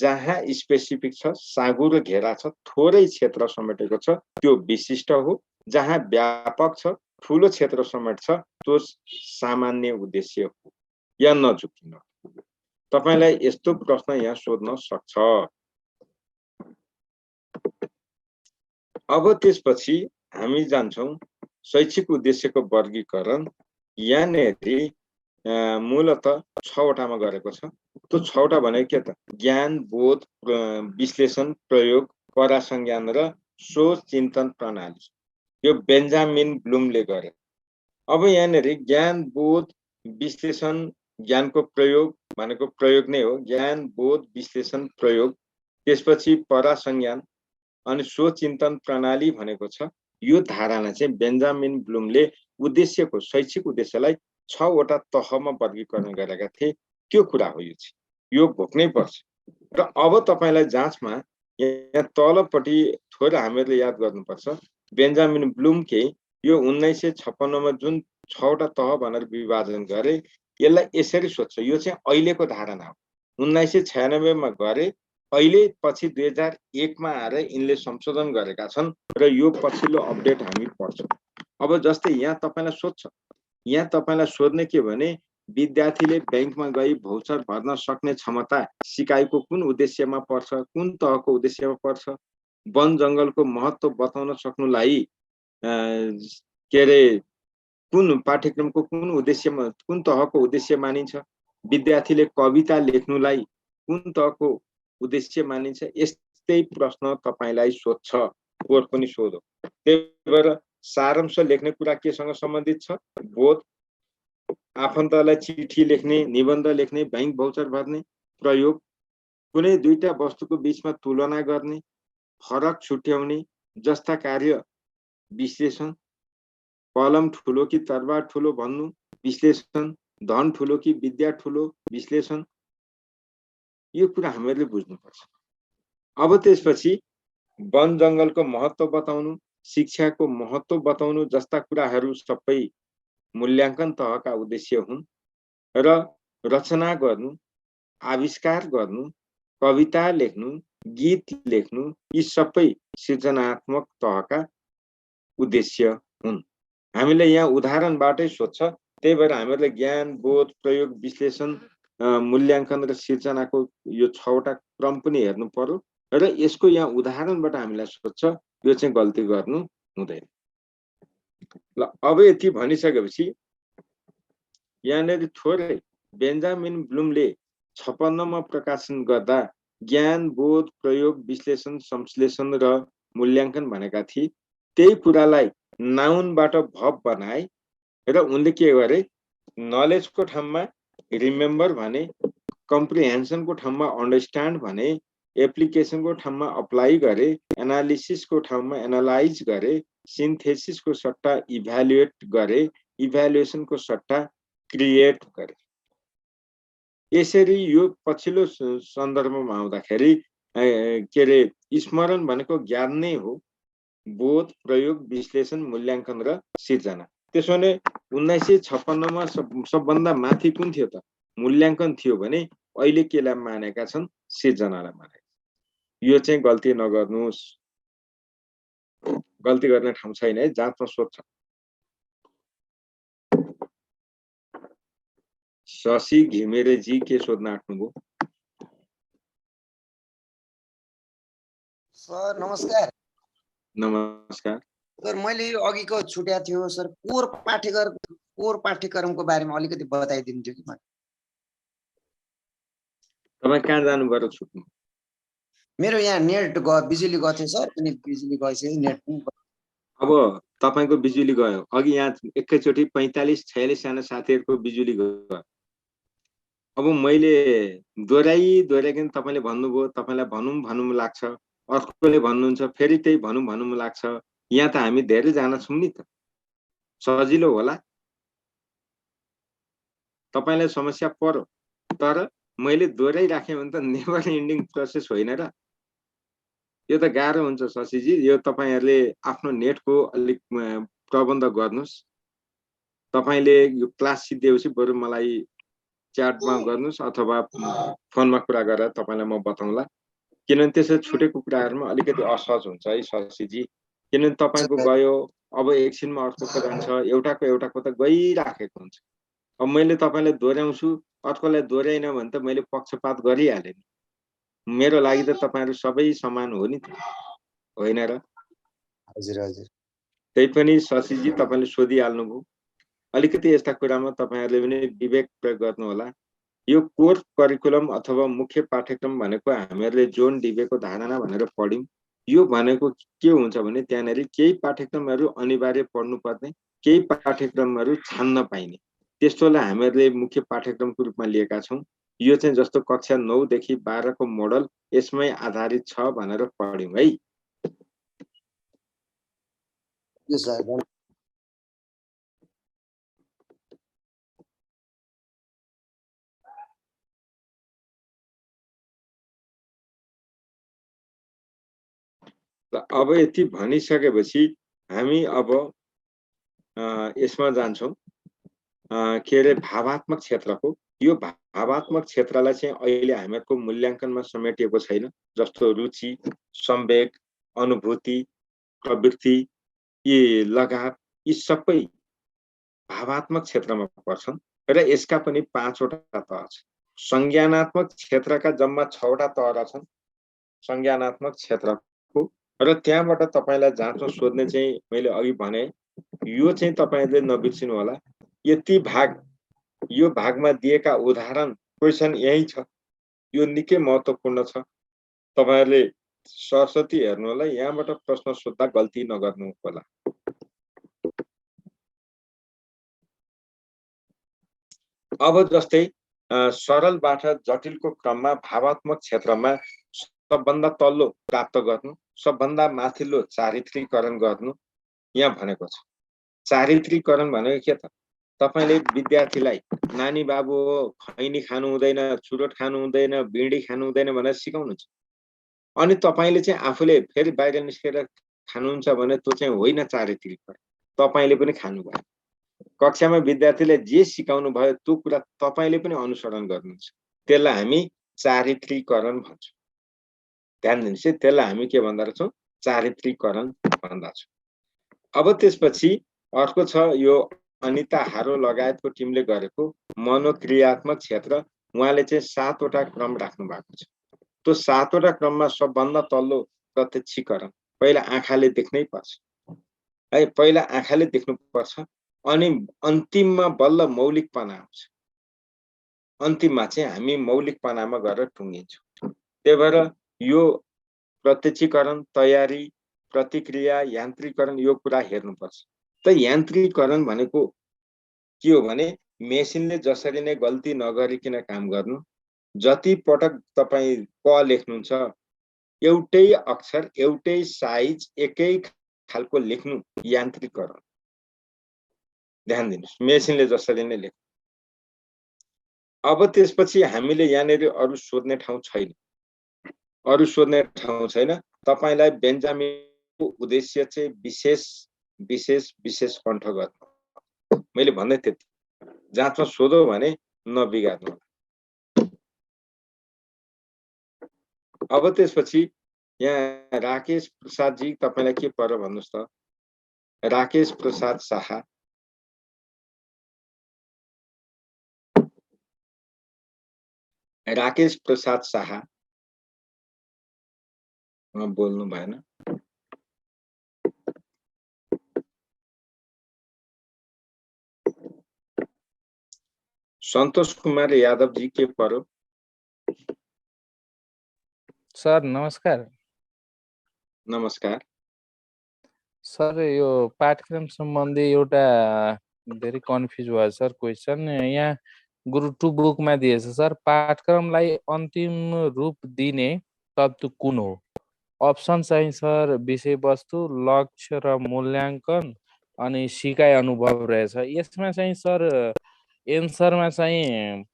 जहाँ स्पेसिफिक छ साँगुरो घेरा छ थोरै क्षेत्र समेटेको छ त्यो विशिष्ट हो जहाँ व्यापक छ ठुलो क्षेत्र समेट छ त्यो सामान्य उद्देश्य हो या नझुकिनु तपाईलाई यस्तो प्रश्न यहाँ सोध्न सक्छ अब त्यसपछि हामी जान्छौं शैक्षिक उद्देश्यको वर्गीकरण यहाँनेरि मूलतः 6 वटामा गरेको छ त्यो 6 वटा भनेको के त ज्ञान बोध विश्लेषण प्रयोग परासंज्ञान र सोच चिन्तन प्रणाली यो बेन्जामिन ब्लुमले गरे अब यहाँनेरि ज्ञान बोध विश्लेषण ज्ञानको प्रयोग भनेको प्रयोग नै हो ज्ञान बोध विश्लेषण प्रयोग त्यसपछि परासंज्ञान अनि सोच चिन्तन प्रणाली भनेको छ यो धारणा चाहिँ बेन्जामिन ब्लुमले उद्देश्यको शैक्षिक उद्देश्यलाई 6 वटा तहमा वर्गीकरण गरेका थिए त्यो कुरा हो यो भोग्नै पर्छ र अब तपाईलाई जाँचमा यहाँ तलपट्टि थोरै हामीहरूले याद गर्नुपर्छ बेन्जामिन ब्लुमले यो 1956 मा जुन 6 वटा तह भनेर विभाजन गरे यसलाई यसरी सोध्छ यो चाहिँ अहिलेको धारणा हो 1996 मा गरे अहिले पछि 2001 मा आएर यिनले संशोधन गरेका छन् र यो पछिल्लो अपडेट हामी पढ्छौं अब जस्तै यहाँ तपाईलाई सोध्छ यहाँ तपाईलाई सोध्ने के भने विद्यार्थीले बैंकमा गई भौचर भर्न सक्ने क्षमता सिकाइको कुन उद्देश्यमा पर्छ कुन तहको उद्देश्यमा पर्छ वन जंगलको महत्त्व बताउन सक्नुलाई के रे कुन पाठ्यक्रमको कुन उद्देश्यमा कुन तहको उद्देश्य मानिन्छ विद्यार्थीले कविता लेख्नुलाई कुन तहको उद्देश्य मानिन्छ यस्तै प्रश्न तपाईलाई सोध्छ कोर पनि सोधो त्यही भएर सारांश लेख्ने कुरा केसँग सम्बन्धित छ बोध आफन्तलाई चिठी लेख्ने निबन्ध लेख्ने बैंक भौचर भर्ने प्रयोग कुनै दुईटा वस्तुको बीचमा तुलना गर्ने फरक छुट्याउने जस्ता कार्य विश्लेषण कलम ठुलो कि तरबार ठुलो भन्नु विश्लेषण धन ठुलो कि विद्या ठुलो विश्लेषण यो कुरा हामीले बुझ्नुपर्छ अब त्यसपछि वन जंगलको महत्त्व बताउनु शिक्षाको महत्त्व बताउनु जस्ता कुराहरू सबै मूल्याङ्कन तहका उद्देश्य हुन् र रचना गर्नु आविष्कार गर्नु कविता लेख्नु गीत लेख्नु यी सबै सृजनात्मक तहका उद्देश्य हुन् हामीले यहाँ उदाहरणबाटै सोध्छ त्यही भएर हामीले ज्ञान बोध प्रयोग विश्लेषण मूल्याङ्कन र सृजनाको यो 6 वटा क्रम पनि हेर्नु पर्यो र यसको यहाँ उदाहरणबाट हामीलाई सोध्छ यो चाहिँ गल्ती गर्नु हुँदैन ल अब यति भनिसकेपछि यहाँनेरि थोरै बेन्जामिन ब्लुमले 56 मा प्रकाशन गर्दा ज्ञान बोध प्रयोग विश्लेषण संश्लेषण र मूल्याङ्कन भनेका थिए त्यही कुरालाई नाउनबाट भर्ब बनाए र उनले के गरे नलेजको ठाउँमा रिमेम्बर भने कम्प्रिहेन्सनको ठाउँमा अन्डरस्ट्यान्ड भने एप्लिकेसनको ठाउँमा अप्लाई गरे एनालिसिसको ठाउँमा एनालाइज गरे सिन्थेसिसको सट्टा इभ्यालुएट गरे इभ्यालुएसनको सट्टा क्रिएट गरे यसरी यो पछिल्लो सन्दर्भमा आउँदाखेरि के रे स्मरण भनेको ज्ञान नै हो बोध प्रयोग विश्लेषण मूल्याङ्कन र सिर्जना त्यसो भने 1956 मा सबभन्दा माथि कुन थियो त मूल्याङ्कन थियो भने अहिले केलाई मानेका छन् सिर्जनालाई मानेका यो चाहिँ गल्ती नगर्नुस् गल्ती गर्ने ठाउँ छैन है जाँचमा सोध्छ शशि घिमिरे जी के सोध्न आँट्नुभयो सर नमस्कार नमस्कार सर मैले यो अघिको छुट्या थियो सर कोर पाठ्यक्रमको बारेमा अलिकति बताइदिनु थियो कि मलाई तपाईँ कहाँ जानुभयो छुट्नु मेरो यहाँ नेट बिजुली गयो थियो सर अनि बिजुली गएपछि नेट पनि अब तपाईको बिजुली गयो अघि यहाँ एकैचोटी 45-46 जना साथीहरुको बिजुली गयो अब मैले दोहोऱ्याइकन तपाईले भन्नुभयो तपाईलाई भनौं लाग्छ अर्कोले भन्नुहुन्छ फेरि त्यही भनौं लाग्छ यहाँ त हामी धेरै जना छौं नि त सजिलो होला, तपाईलाई समस्या पर्यो, तर मैले दोहोऱ्याइराखेँ भने त नेभर एन्डिङ प्रोसेस होइन र। यो त गाह्रो हुन्छ शशीजी। यो तपाईहरूले आफ्नो नेटको अलिक प्रबन्ध गर्नुहोस्। तपाईले यो क्लास सिद्धिएपछि बरु मलाई च्याटमा गर्नुहोस् अथवा फोनमा कुरा गरेर तपाईलाई म बताउँला। किनभने त्यसो छुटेको कुराहरूमा अलिकति असहज हुन्छ है शशीजी। किनभने तपाईँको गयो, अब एकछिनमा अर्कोको जान्छ, एउटाको एउटाको त गइराखेको हुन्छ। अब मैले तपाईँलाई दोहोऱ्याउँछु, अर्कोलाई दोहोऱ्याइन भने त मैले पक्षपात गरिहालेँ नि। मेरो लागि त तपाईँहरू सबै समान हो नि त, होइन र? हजुर हजुर। त्यही पनि शशीजी तपाईँले सोधिहाल्नुभयो। अलिकति यस्ता कुरामा तपाईँहरूले पनि विवेक प्रयोग गर्नु होला। यो कोर करिकुलम अथवा मुख्य पाठ्यक्रम भनेको हामीहरूले जोन डिबेको धारणा भनेर पढ्यौं। यो भनेको के हुन्छ भने त्यहाँनेरि केही पाठ्यक्रमहरू अनिवार्य पढ्नुपर्ने, केही पाठ्यक्रमहरू छान्न पाइने, त्यस्तोलाई हामीहरूले मुख्य पाठ्यक्रमको रूपमा लिएका छौं। यो चाहिँ जस्तो कक्षा 9 देखि 12 को मोडल यसमै आधारित छ भनेर पढ्यौं है। यो सर अब यति भनिसकेपछि हामी अब यसमा जान्छौं। के अरे भावात्मक क्षेत्रको। यो भावात्मक क्षेत्रलाई चाहिँ अहिले हामीहरूको मूल्याङ्कनमा समेटिएको छैन। जस्तो रुचि, संवेग, अनुभूति, प्रवृत्ति, यी लगाव, यी सबै भावात्मक क्षेत्रमा पर्छन् र यसका पनि 5 वटा तह छन्। संज्ञानात्मक क्षेत्रका जम्मा 6 वटा तह छन् संज्ञानात्मक क्षेत्रको। र त्यहाँबाट तपाईलाई जाँचो सोध्ने चाहिँ मैले अघि भने, यो चाहिँ तपाईले नबिर्सिनु होला। यति भाग, यो भागमा दिएका उदाहरण क्वेशन यही छ। यो निकै महत्त्वपूर्ण छ। तपाईहरुले सरस्वती हेर्नु होला, यहाँबाट प्रश्न सोध्दा गल्ती नगर्नु होला। अब जस्तै सरलबाट जटिलको क्रममा भावात्मक क्षेत्रमा सबभन्दा तल्लो प्राप्त गर्नु, सबभन्दा माथिल्लो चारित्रीकरण गर्नु यहाँ भनेको छ। चारित्रीकरण भनेको के त? तपाईले विद्यार्थीलाई नानी बाबु हो, खैनी खानु हुँदैन, चुरोट खानु हुँदैन, बिँडी खानु हुँदैन भनेर सिकाउनुहुन्छ। अनि तपाईले चाहिँ आफूले फेरि बाहिर निस्केर खानुहुन्छ भने त्यो चाहिँ होइन चारित्रीकरण। तपाईले पनि खानु भयो। कक्षामा विद्यार्थीले जे सिकाउनु भयो त्यो कुरा तपाईले पनि अनुसरण गर्नुहुन्छ। त्यसलाई हामी चारित्रीकरण भन्छौँ। ध्यान दिनुहोस् है, त्यसलाई हामी के भन्दो रहेछौँ? चारित्रीकरण भन्दछौँ। अब त्यसपछि अर्को छ यो अनिता हारो लगायतको टिमले गरेको मनोक्रियात्मक क्षेत्र। उहाँले चाहिँ 7 वटा क्रम राख्नु भएको छ। त्यो 7 वटा क्रममा सबभन्दा तल्लो प्रत्यक्षीकरण, पहिला आँखाले देख्नै पर्छ है, पहिला आँखाले देख्नु पर्छ। अनि अन्तिममा बल्ल मौलिकपना आउँछ। अन्तिममा चाहिँ हामी मौलिकपनामा गएर टुङ्गिन्छौँ। त्यही भएर यो प्रत्यक्षीकरण, तयारी, प्रतिक्रिया, यान्त्रिकरण यो कुरा हेर्नुपर्छ। त यान्त्रिकरण भनेको के हो भने मेसिनले जसरी नै गल्ती नगरिकन काम गर्नु। जति पटक तपाई क लेख्नुहुन्छ, एउटै अक्षर, एउटै साइज, एकै खालको लेख्नु यान्त्रिकरण। ध्यान दिनुहोस्, मेसिनले जसरी नै लेख्नु। अब त्यसपछि हामीले यहाँनेर अरु सोध्ने ठाउँ छैन। अरु सोध्ने ठाउँ छैन। तपाईलाई बेन्जामिनको उद्देश्य चाहिँ विशेष कण्ठ गर्नु। मैले भन्दै त्यति। जाँचमा सोधो भने नबिगार्नु। अब त्यसपछि यहाँ राकेश प्रसाद जी, तपाईलाई के पर्यो भन्नुस् त? राकेश प्रसाद शाह। राकेश प्रसाद शाह बोल्नु भएन। सन्तोष कुमार यादव जी के पर्यो? सर नमस्कार। नमस्कार सर, यो पाठ्यक्रम सम्बन्धी एउटा धेरै कन्फ्युज भयो सर क्वेसन। यहाँ गुरु 2 बुकमा दिएछ सर, पाठ्यक्रमलाई अन्तिम रूप दिने तत्त्व कुन हो? अप्सन चाहिँ सर विषयवस्तु, लक्ष्य र मूल्याङ्कन, अनि सिकाइ अनुभव रहेछ। यसमा चाहिँ सर एन्सरमा चाहिँ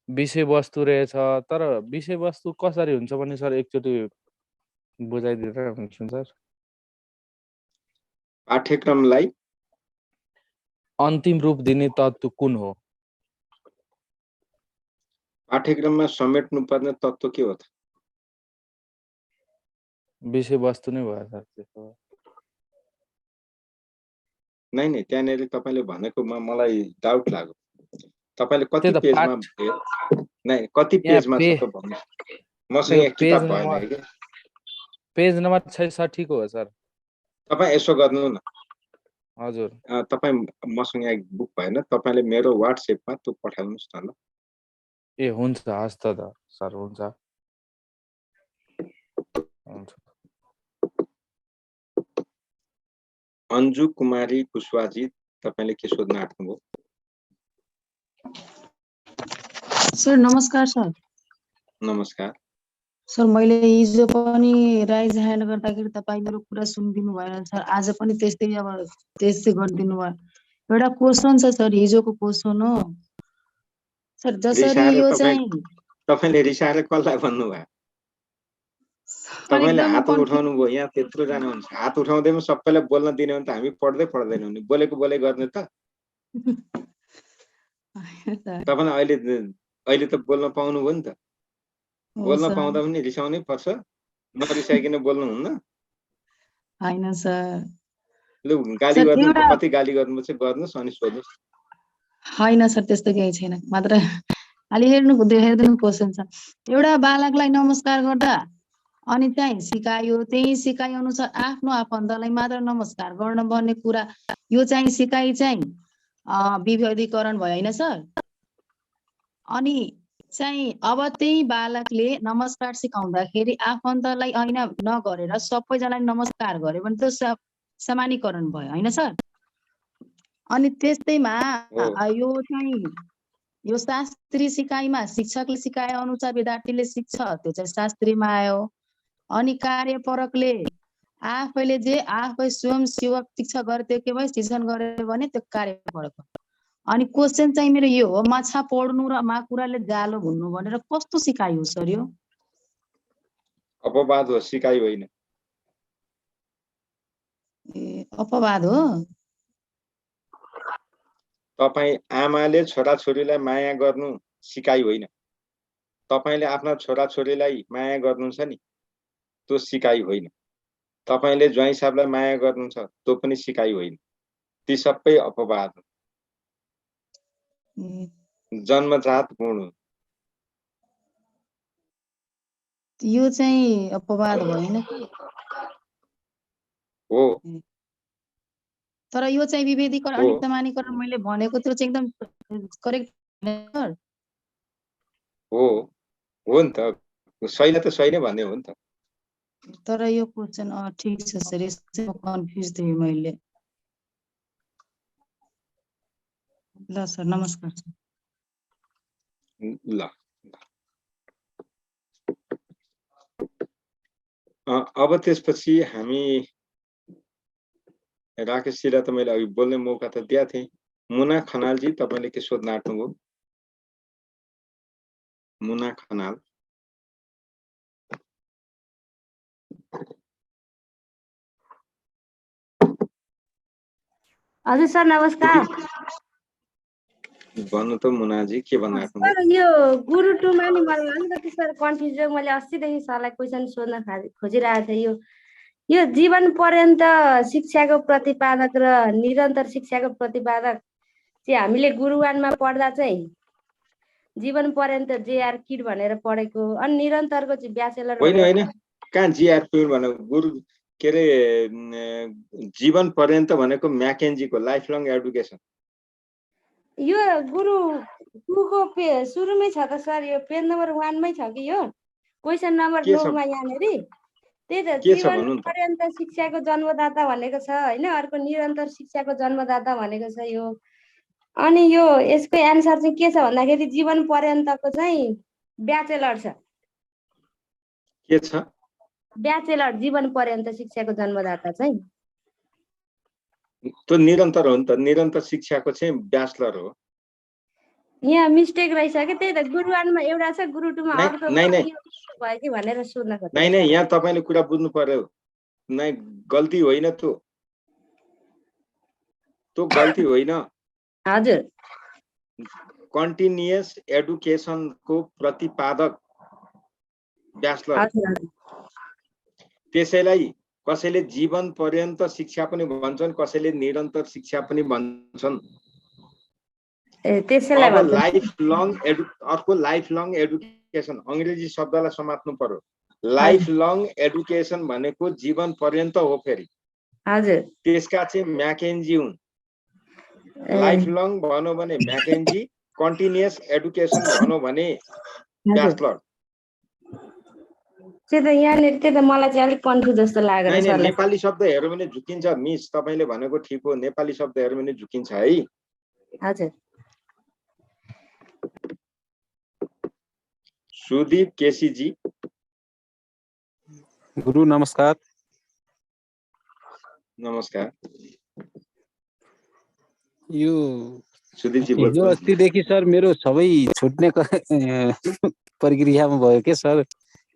विषयवस्तु रहेछ, तर विषयवस्तु कसरी हुन्छ भने सर एकचोटि बुझाइदिँदा हुन्छ सर? पाठ्यक्रमलाई अन्तिम रूप दिने तत्त्व कुन हो? पाठ्यक्रममा समेट्नुपर्ने तत्त्व के हो त? विषयवस्तु नै भयो सर त्यसो भए। नै त्यहाँनिर तपाईँले भनेकोमा मलाई डाउट लाग्यो। तपाईँले कति त्यही त पेजमा कति यहाँ पेजमा छ त भन्नुहोस्। मसँग त्यो यहाँ किताब भएन कि। पेज नम्बर 66 को हो सर। तपाईँ यसो गर्नु न, हजुर तपाईँ मसँग यहाँ बुक भएन, तपाईँले मेरो व्हाट्सएपमा त्यो पठाउनुहोस् न ल। ए हुन्छ, हस् त सर, हुन्छ हुन्छ। अन्जु कुमारी कुशवाजी, तपाईँले के सोध्न आँट्नुभयो? सर नमस्कार सर। नमस्कार सर, मैले हिजो पनि राइज ह्यान्ड गर्दाखेरि तपाईँ मेरो कुरा सुनिदिनु भएन सर। आज पनि त्यस्तै गरिदिनु भयो। एउटा क्वेसन छ सर, हिजोको क्वेसन हो सर। जसरी यो चाहिँ तपाईँले रिसाएर कसलाई भन्नुभयो? तपाईँले हात उठाउनु भयो, यहाँ त्यत्रो जना हुन्छ, हात उठाउँदैमा सबैलाई बोल्न दिने हो भने त हामी पढ्दैनौँ नि, बोलेको बोले गर्ने त। तपाईँले अहिले त बोल्न पाउनुभयो नि त। बोल्न पाउँदा पनि रिसाउनै पर्छ? नरिसाइकन बोल्नुहुन्न? होइन सर। लु गाली गर्नु, कति गाली गर्नुपर्छ गर्नुहोस् अनि सोध्नुहोस्। होइन सर, त्यस्तो केही छैन, मात्र अलि हेरिदिनु क्वेसन छ। एउटा बालकलाई नमस्कार गर्दा अनि चाहिँ सिकायो, त्यही सिकाइ अनुसार आफ्नो आफन्तलाई मात्र नमस्कार गर्न पर्ने कुरा, यो चाहिँ सिकाइ चाहिँ विभेदीकरण भयो होइन सर? अनि चाहिँ अब त्यही बालकले नमस्कार सिकाउँदाखेरि आफन्तलाई होइन नगरेर सबैजनालाई नमस्कार गर्यो भने त समानीकरण भयो होइन सर? अनि त्यस्तैमा यो चाहिँ यो शास्त्रीय सिकाइमा शिक्षकले सिकाए अनुसार विद्यार्थीले सिक्छ, त्यो चाहिँ शास्त्रीमा आयो। अनि कार्यपरकले आफैले आफै स्वयं सेवक शिक्षा गर्थ्यो के भयो शिक्षण गर्यो भने त्यो कार्यपरक हो। अनि क्वेसन चाहिँ मेरो यो हो, माछा पढ्नु र माकुराले जालो भुन्नु भनेर कस्तो सिकाइ हो सर यो? अपवाद हो, सिकाइ होइन। ए अपवाद हो? तपाईँ आमाले छोराछोरीलाई माया गर्नु सिकाइ होइन। तपाईँले आफ्ना छोराछोरीलाई माया गर्नुहुन्छ नि, त्यो सिकाइ होइन। तपाईँले ज्वाइँ साहबलाई माया गर्नुहुन्छ, त्यो पनि सिकाइ होइन। ती सबै अपवाद हो, जन्मजात गुण हो। यो चाहिँ अपवाद भएन हो? तर यो चाहिँ विभेदीकरण अनि समानीकरण मैले भनेको त्यो चाहिँ एकदम करेक्ट सर हो नि त, सही त सही नै भन्ने हो नि त। तर यो क्वेसन ठिक छ सर, यसमा कन्फ्युज थिएँ मैले। ल सर, नमस्कार सर। ल अब त्यसपछि हामी राकेशजीलाई त मैले अघि बोल्ने मौका त दिएको थिएँ। मुना खनालजी, तपाईँले के सोध्न आँट्नुभयो? मुना खनाल। हजुर सर नमस्कार। भन्नु त मुनाजी, के भन्न आँट्नुभयो? सर यो गुरु टुमा नि मलाई अलिकति सर कन्फ्युज हो। मैले अस्तिदेखि सरलाई क्वेसन सोध्न खोजिरहेको थिएँ। यो जीवन पर्यन्त शिक्षाको प्रतिपादक र निरन्तर शिक्षाको प्रतिपादक चाहिँ हामीले गुरुवानमा पढ्दा चाहिँ जीवन पर्यन्त जेआर किड भनेर पढेको, अनि निरन्तरको चाहिँ ब्याचलर होइन, कहाँ जेआर किड भनेको? गुरु के अरे जीवन पर्यन्त भनेको म्याकेन्जीको लाइफ लङ एडुकेसन। यो गुरु 2 को सुरुमै छ त सर, यो पेज नम्बर 1 मै छ कि यो क्वेसन नम्बर 9 मा यहाँनेरि। त्यही त जीवन पर्यन्त शिक्षाको जन्मदाता भनेको छ होइन, अर्को निरन्तर शिक्षाको जन्मदाता भनेको छ यो। अनि यो यसको एन्सर चाहिँ के छ भन्दाखेरि जीवन पर्यन्तको चाहिँ ब्याचलर छ। के छ? ब्याचलर, जीवन पर्यन्त शिक्षाको जन्मदाता चाहिँ। त्यो निरन्तर हो नि त, निरन्तर शिक्षाको चाहिँ ब्याचलर हो। यहाँ मिस्टेक रहेछ कि त्यही त गुरु 1 मा एउटा छ गुरु 2 मा अर्को छ, नै यो भयो कि भनेर सोध्न खोजेको। नै यहाँ तपाईले कुरा बुझ्नु पर्यो। नै गल्ती होइन त्यो गल्ती होइन। हजुर कन्टिन्युअस एडुकेसनको प्रतिपादक ब्याचलर। त्यसैलाई कसैले जीवन पर्यन्त शिक्षा पनि भन्छन्, कसैले निरन्तर शिक्षा पनि भन्छन्। त्यसैलाई अब अर्को लाइफ लङ एडुकेसन, अंग्रेजी शब्दलाई समात्नु पर्यो। लाइफ लङ एडुकेसन भनेको जीवन पर्यन्त हो। फेरि हजुर त्यसका चाहिँ म्याकेन्जी हुन्। लाइफ लङ भनौँ भने म्याकेन्जी, कन्टिन्युअस एडुकेसन भनौँ भने ब्याचलर। त्यो त यहाँनिर त्यो त मलाई चाहिँ अलिक कन्फ्युज जस्तो लागेर नै सरलाई। नेपाली शब्द हेर्यो भने झुकिन्छ मिस, तपाईले भनेको ठिक हो, नेपाली शब्द हेर्यो भने झुकिन्छ है। हजुर सुदीप केसी जी। गुरु नमस्कार। नमस्कार। यो सुदीप जी हिजो अस्तिदेखि सर मेरो सबै छुट्ने प्रक्रियामा भयो के सर,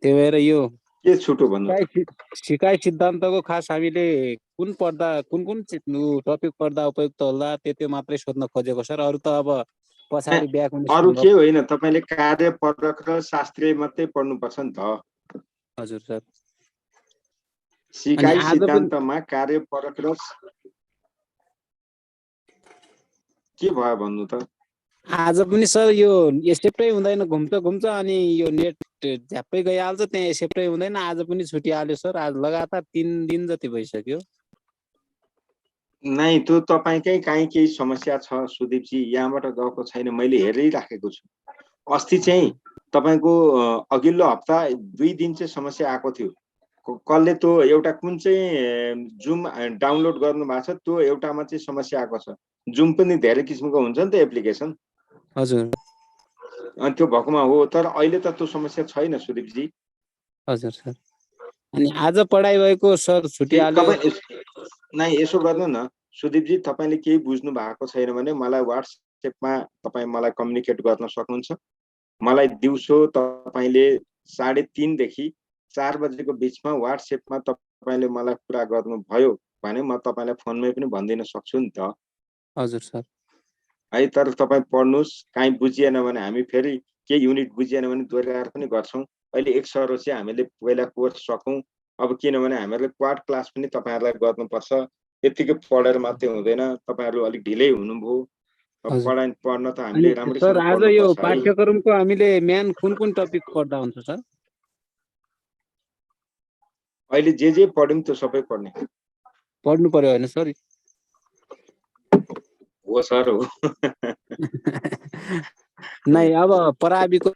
त्यही भएर यो के छुटो भन्नु? सिकाइ सिद्धान्तको खास हामीले कुन टपिक पढ्दा उपयुक्त होला त्यो मात्रै सोध्न खोजेको सर। अरू त अब पछाडि व्याकरण अरू के होइन, तपाईले कार्यपरक र शास्त्रीय मात्रै पढ्नुपर्छ नि त। हजुर सर। सिकाइ सिद्धान्तमा कार्यपरक र के भयो भन्नु त? आज पनि सर यो एक्सेप्टै हुँदैन, घुम्छ अनि यो नेट झ्याप्पै गइहाल्छ, त्यहाँ एक्सेप्टै हुँदैन। आज पनि छुटिहाल्यो सर, आज लगातार 3 दिन जति भइसक्यो। नै त्यो तपाईकै काहीँ केही समस्या छ सुदीप जी, यहाँबाट गएको छैन, मैले हेरिराखेको छु। अस्ति चाहिँ तपाईको अघिल्लो हप्ता 2 दिन चाहिँ समस्या आएको थियो। कसले त्यो एउटा कुन चाहिँ जुम डाउनलोड गर्नु भएको छ, त्यो एउटामा चाहिँ समस्या आएको छ। जुम पनि धेरै किसिमको हुन्छ नि त एप्लिकेसन। हजुर। अनि त्यो भएकोमा हो, तर अहिले त त्यो समस्या छैन सुदीप जी। हजुर सर। अनि आज पढाइ भएको सर छुटिहाल्यो। नै यसो गर्नु न सुदीप जी, तपाईले केही बुझ्नु भएको छैन भने मलाई व्हाट्सएपमा तपाईँ मलाई कम्युनिकेट गर्न सक्नुहुन्छ। मलाई दिउँसो तपाईले 3:30 देखि 4 बजेको बिचमा व्हाट्सएपमा तपाईले मलाई कुरा गर्नुभयो भने म तपाईलाई फोनमै पनि भनिदिन सक्छु नि त। हजुर सर। है, तर तपाईँ पढ्नुस्, काहीँ बुझिएन भने हामी फेरि के युनिट बुझिएन भने दोहोऱ्याएर पनि गर्छौँ। अहिले एक सरो चाहिँ हामीले पहिला कोर्स सकौँ। अब किनभने हामीहरूले क्वाड क्लास पनि तपाईहरुलाई गर्नुपर्छ। यतिकै पढेर मात्रै हुँदैन, तपाईहरु अलिक ढिलै हुनुभयो। पढ्न त हामीले राम्रैसँग सर आज यो पढ्नुपर्छ है। पाठ्यक्रमको हामीले मेन कुन टपिक पढ्दा हुन्छ सर? अहिले जे पढ्यौं त्यो सबै पढ्ने। पढ्नु पर्यो हैन सर? हो सर हो। नै अब पराविको